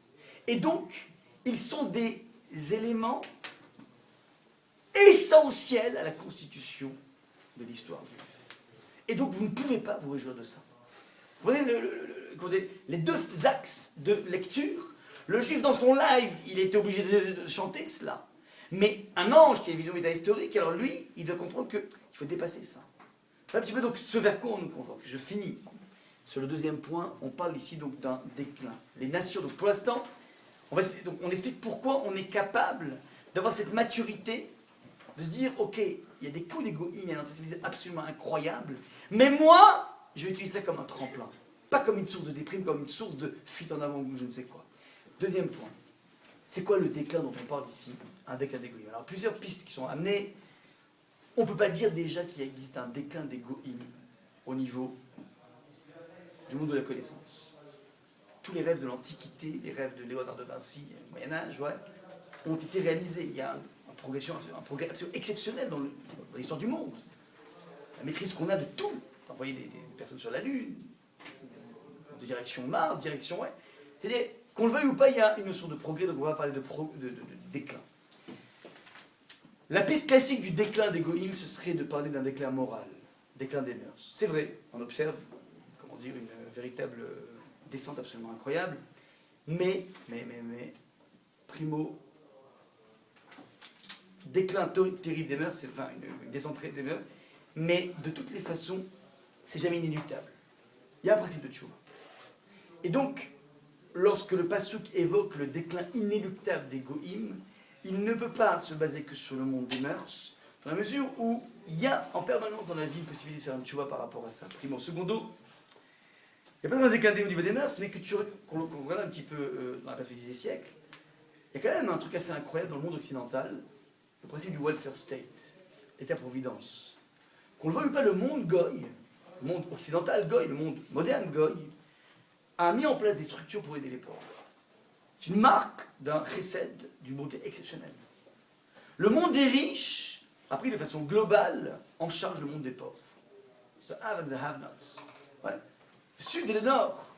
Et donc, ils sont des éléments essentiels à la constitution de l'histoire juive. Et donc, vous ne pouvez pas vous réjouir de ça. Vous voyez les deux axes de lecture. Le juif, dans son live, il était obligé de chanter cela. Mais un ange qui a une vision métahistorique, alors lui, il doit comprendre qu'il faut dépasser ça. Un petit peu donc ce vers quoi on nous convoque. Je finis. Sur le deuxième point, on parle ici donc d'un déclin. Les nations, donc pour l'instant, on explique pourquoi on est capable d'avoir cette maturité, de se dire, ok, il y a des coups d'égoïsme, il y a un antisémitisme absolument incroyable, mais moi, je vais utiliser ça comme un tremplin. Pas comme une source de déprime, comme une source de fuite en avant ou je ne sais quoi. Deuxième point. C'est quoi le déclin dont on parle ici? Un déclin des goïms. Alors, plusieurs pistes qui sont amenées. On ne peut pas dire déjà qu'il existe un déclin des goïms au niveau du monde de la connaissance. Tous les rêves de l'Antiquité, les rêves de Léonard de Vinci, au Moyen-Âge, ouais, ont été réalisés. Il y a un progrès absolument exceptionnel dans l'histoire du monde. La maîtrise qu'on a de tout. Envoyer des personnes sur la Lune, direction Mars, direction... Ouais. C'est-à-dire, qu'on le veuille ou pas, il y a une notion de progrès, donc on va parler de déclin. La piste classique du déclin des goïms, ce serait de parler d'un déclin moral, déclin des mœurs. C'est vrai, on observe, comment dire, une véritable descente absolument incroyable, mais, primo, déclin terrible des mœurs, enfin, une descente des mœurs, mais de toutes les façons, c'est jamais inéluctable. Il y a un principe de tchouva. Et donc, lorsque le Passouk évoque le déclin inéluctable des goïms, il ne peut pas se baser que sur le monde des mœurs, dans la mesure où il y a en permanence dans la vie une possibilité de faire une tchouva par rapport à ça. Primo. Secondo, il n'y a pas un déclin au niveau des mœurs, mais qu'on regarde un petit peu dans la perspective des siècles, il y a quand même un truc assez incroyable dans le monde occidental, le principe du welfare state, l'État-providence. Qu'on le veuille ou pas, le monde goy, le monde occidental goy, le monde moderne goy, a mis en place des structures pour aider les pauvres. C'est une marque d'un chesed, d'une bonté exceptionnelle. Le monde des riches a pris de façon globale en charge le monde des pauvres. The have and the have-nots. Ouais. Le sud et le nord.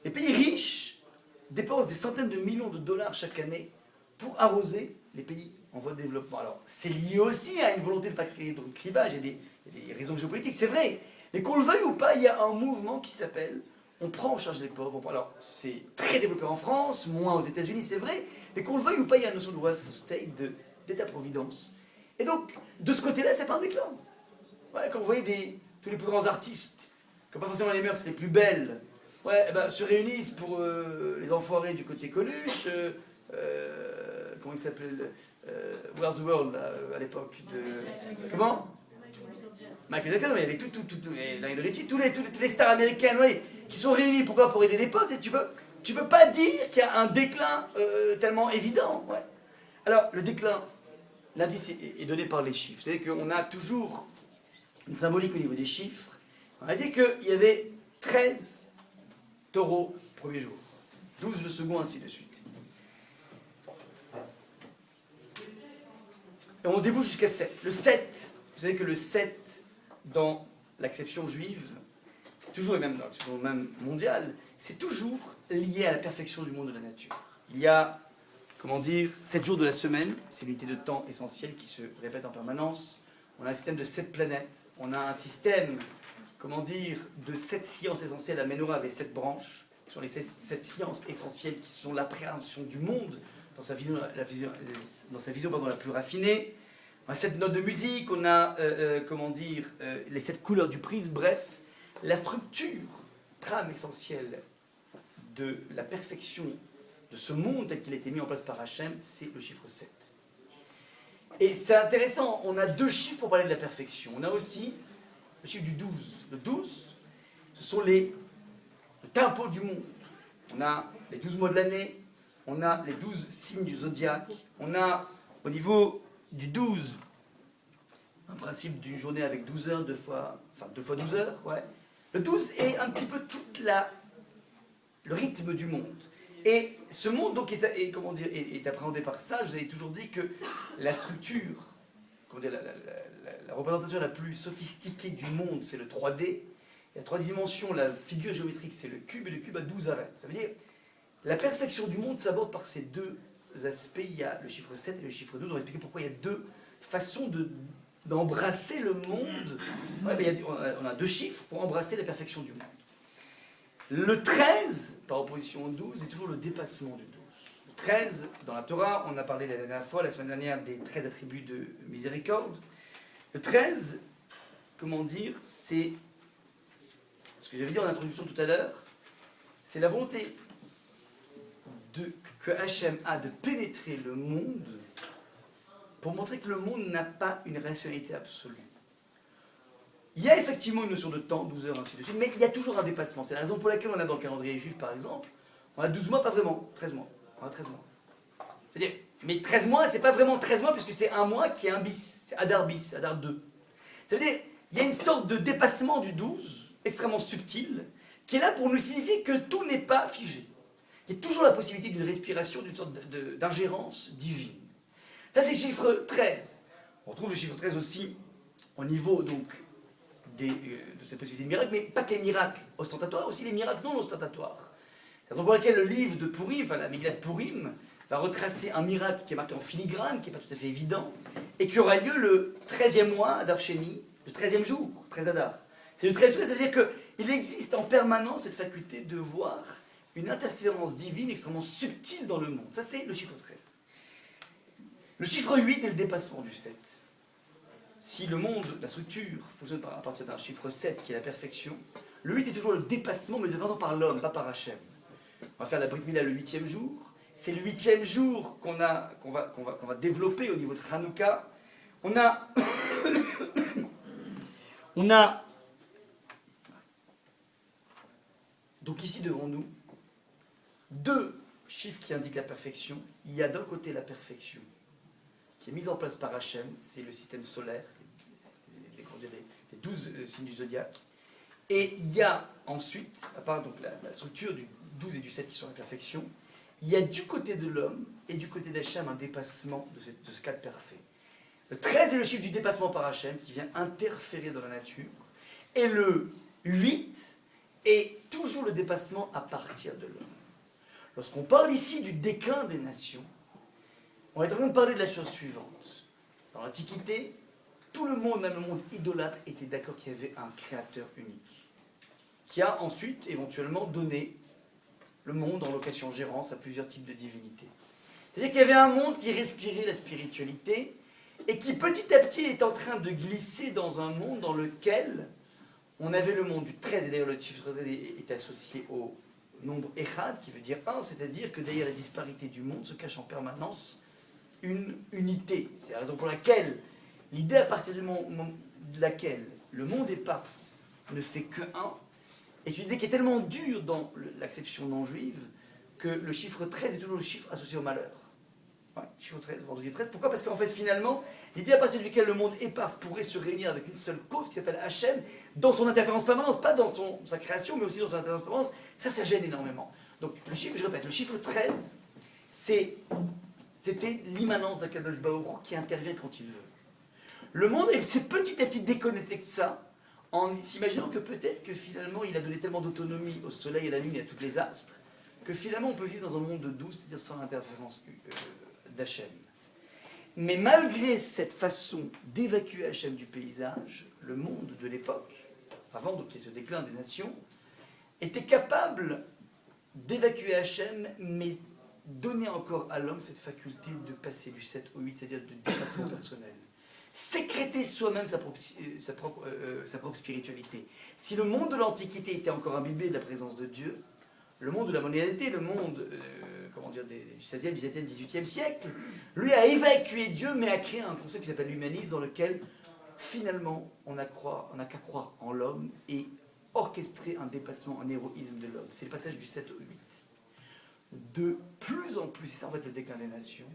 Les pays riches dépensent des centaines de millions de dollars chaque année pour arroser les pays en voie de développement. Alors, c'est lié aussi à une volonté de ne pas créer de clivage, il y a des raisons géopolitiques, c'est vrai. Mais qu'on le veuille ou pas, il y a un mouvement qui s'appelle on prend en charge les pauvres. Alors, c'est très développé en France, moins aux États-Unis, c'est vrai, mais qu'on le veuille ou pas, il y a une notion de welfare state, d'État-providence. Et donc, de ce côté-là, c'est pas un déclin. Ouais, quand vous voyez tous les plus grands artistes, qui n'ont pas forcément les mœurs les plus belles, ouais, se réunissent pour les enfoirés du côté Coluche, comment il s'appelle Where's the World, à l'époque de... Comment Michael Jackson, il y avait Lionel Richie, tous les stars américaines, oui, qui sont réunis. Pourquoi? Pour aider les pauvres. Tu peux pas dire qu'il y a un déclin tellement évident. Ouais. Alors, le déclin, l'indice est donné par les chiffres. Vous savez qu'on a toujours une symbolique au niveau des chiffres. On a dit qu'il y avait 13 taureaux le premier jour, 12 le second, ainsi de suite. Et on débouche jusqu'à 7. Le 7, vous savez que le 7, dans l'acception juive, c'est toujours, et même dans l'acception même mondiale, c'est toujours lié à la perfection du monde de la nature. Il y a comment dire, 7 jours de la semaine, c'est l'unité de temps essentielle qui se répète en permanence. On a un système de 7 planètes, on a un système, comment dire, de 7 sciences essentielles. La Menorah avait 7 branches, qui sont les 7 sciences essentielles qui sont l'appréhension du monde dans sa vision, la plus raffinée. On a 7 notes de musique, on a, comment dire, les 7 couleurs du prisme, bref, la structure, trame essentielle de la perfection de ce monde tel qu'il a été mis en place par Hachem, c'est le chiffre 7. Et c'est intéressant, on a 2 chiffres pour parler de la perfection. On a aussi le chiffre du 12. Le 12, ce sont le tempo du monde. On a les 12 mois de l'année, on a les 12 signes du zodiaque, on a au niveau du 12 un principe d'une journée avec 12 heures, 2 fois 12 heures. Ouais. Le 12 est un petit peu le rythme du monde. Et ce monde donc, est appréhendé par ça. Je vous avais toujours dit que la structure, la représentation la plus sophistiquée du monde, c'est le 3D. Il y a 3 dimensions, la figure géométrique, c'est le cube, et le cube a 12 arêtes. Ça veut dire la perfection du monde s'aborde par ces 2 aspects. Il y a le chiffre 7 et le chiffre 12. On va expliquer pourquoi il y a 2 façons d'embrasser le monde. Ouais, on a 2 chiffres pour embrasser la perfection du monde. Le 13, par opposition au 12, est toujours le dépassement du 12. Le 13, dans la Torah, on a parlé la dernière fois, la semaine dernière, des 13 attributs de miséricorde. Le 13, comment dire, c'est ce que j'avais dit en introduction tout à l'heure, c'est la volonté que Hachem a de pénétrer le monde pour montrer que le monde n'a pas une rationalité absolue. Il y a effectivement une notion de temps, 12 heures, ainsi de suite, mais il y a toujours un dépassement. C'est la raison pour laquelle on a dans le calendrier juif, par exemple, on a 12 mois, pas vraiment, 13 mois. On a 13 mois. C'est-à-dire, mais 13 mois, c'est pas vraiment 13 mois, puisque c'est un mois qui est un bis, c'est Adar bis, Adar 2. C'est-à-dire, il y a une sorte de dépassement du 12, extrêmement subtil, qui est là pour nous signifier que tout n'est pas figé. Il y a toujours la possibilité d'une respiration, d'une sorte d'ingérence divine. Là, c'est le chiffre 13. On retrouve le chiffre 13 aussi au niveau, donc, de cette possibilité de miracle, mais pas que les miracles ostentatoires, aussi les miracles non ostentatoires. C'est la raison pour laquelle le livre de Purim, enfin la Megillah de Purim, va retracer un miracle qui est marqué en filigrane, qui n'est pas tout à fait évident, et qui aura lieu le 13e mois, Adar Sheni, le 13e jour, 13 Adar. C'est le 13e jour, ça veut dire qu'il existe en permanence cette faculté de voir une interférence divine extrêmement subtile dans le monde. Ça, c'est le chiffre 13. Le chiffre 8 est le dépassement du 7. Si le monde, la structure, fonctionne à partir d'un chiffre 7 qui est la perfection, le 8 est toujours le dépassement, mais le dépassement par l'homme, pas par Hachem. On va faire la Brit Mila le 8e jour. C'est le 8e jour qu'on va développer au niveau de Hanouka. On a donc ici devant nous 2 chiffres qui indiquent la perfection. Il y a d'un côté la perfection qui est mise en place par Hachem, c'est le système solaire, les 12 signes du zodiaque. Et il y a ensuite, à part donc la structure du 12 et du 7 qui sont la perfection, il y a du côté de l'homme et du côté d'Hachem un dépassement de ce cadre parfait. Le 13 est le chiffre du dépassement par Hachem qui vient interférer dans la nature. Et le 8 est toujours le dépassement à partir de l'homme. Lorsqu'on parle ici du déclin des nations, on est en train de parler de la chose suivante. Dans l'Antiquité, tout le monde, même le monde idolâtre, était d'accord qu'il y avait un créateur unique, qui a ensuite, éventuellement, donné le monde en location-gérance à plusieurs types de divinités. C'est-à-dire qu'il y avait un monde qui respirait la spiritualité, et qui petit à petit est en train de glisser dans un monde dans lequel on avait le monde du 13, et d'ailleurs le chiffre 13 est associé au nombre Echad, qui veut dire 1, c'est-à-dire que derrière la disparité du monde se cache en permanence une unité. C'est la raison pour laquelle l'idée à partir du moment de laquelle le monde éparse ne fait que 1 est une idée qui est tellement dure dans l'acception non juive que le chiffre 13 est toujours le chiffre associé au malheur. Ouais, chiffre 13, vendredi 13. Pourquoi ? Parce qu'en fait, finalement, l'idée à partir duquel le monde éparse pourrait se réunir avec une seule cause qui s'appelle Hachem, dans son interférence permanente, pas dans sa création, mais aussi dans son interférence permanente, ça gêne énormément. Donc, le chiffre, je répète, le chiffre 13, c'était l'immanence d'Akadosh Baruch Hu qui intervient quand il veut. Le monde s'est petit à petit déconnecté de ça, en s'imaginant que peut-être que finalement il a donné tellement d'autonomie au soleil, à la lune et à tous les astres, que finalement on peut vivre dans un monde de doux, c'est-à-dire sans l'interférence d'Hachem. Mais malgré cette façon d'évacuer Hachem du paysage, le monde de l'époque, avant qu'il y ait ce déclin des nations, était capable d'évacuer Hachem, mais donner encore à l'homme cette faculté de passer du 7 au 8, c'est-à-dire de dépassement personnel. Sécréter soi-même sa propre spiritualité. Si le monde de l'Antiquité était encore imbibé de la présence de Dieu, le monde de la modernité, le monde du 16e, 17e, 18e siècle, lui a évacué Dieu, mais a créé un concept qui s'appelle l'humanisme, dans lequel finalement on n'a qu'à croire en l'homme et orchestrer un dépassement, un héroïsme de l'homme. C'est le passage du 7 au 8. De plus en plus, c'est ça en fait le déclin des nations,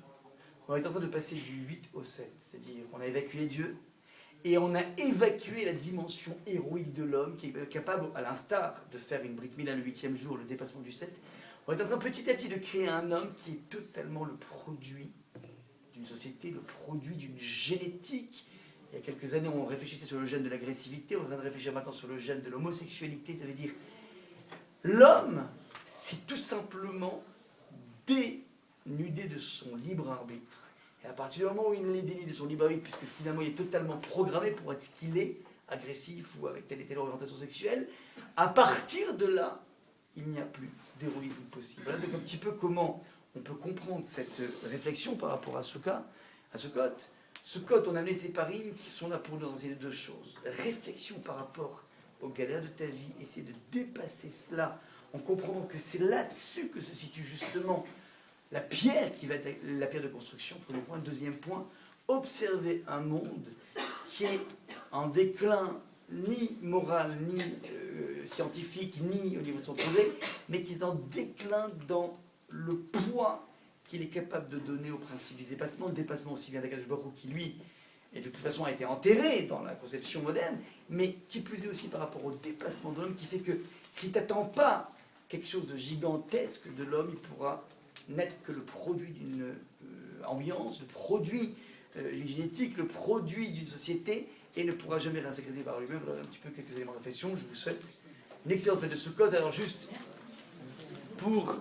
on est en train de passer du 8 au 7, c'est-à-dire qu'on a évacué Dieu, et on a évacué la dimension héroïque de l'homme, qui est capable, à l'instar de faire une Brit Mila le 8e jour, le dépassement du 7, on est en train petit à petit de créer un homme qui est totalement le produit d'une société, le produit d'une génétique. Il y a quelques années, on réfléchissait sur le gène de l'agressivité, on est en train de réfléchir maintenant sur le gène de l'homosexualité, ça veut dire l'homme, c'est tout simplement dénudé de son libre arbitre. Et à partir du moment où il est dénudé de son libre arbitre, puisque finalement il est totalement programmé pour être ce qu'il est, agressif ou avec telle et telle orientation sexuelle, à partir de là, il n'y a plus d'héroïsme possible. Voilà donc un petit peu comment on peut comprendre cette réflexion par rapport à Sukkot. Sukkot, on a amené ces parim qui sont là pour nous enseigner deux choses. Réflexion par rapport aux galères de ta vie, essayer de dépasser cela en comprenant que c'est là-dessus que se situe justement la pierre qui va être la pierre de construction. Premier point. Deuxième point, observer un monde qui est en déclin ni moral, ni scientifique, ni au niveau de son progrès, mais qui est en déclin dans le poids qu'il est capable de donner au principe du dépassement. Le dépassement aussi bien d'Akadosh Baruch Hu qui, lui, et de toute façon a été enterré dans la conception moderne, mais qui plus est aussi par rapport au dépassement de l'homme, qui fait que si tu n'attends pas quelque chose de gigantesque de l'homme, il pourra n'être que le produit d'une ambiance, le produit d'une génétique, le produit d'une société, et ne pourra jamais rien sécréter par lui-même. Voilà un petit peu quelques éléments de réflexion. Je vous souhaite une excellente fête de Sukkot. Alors juste pour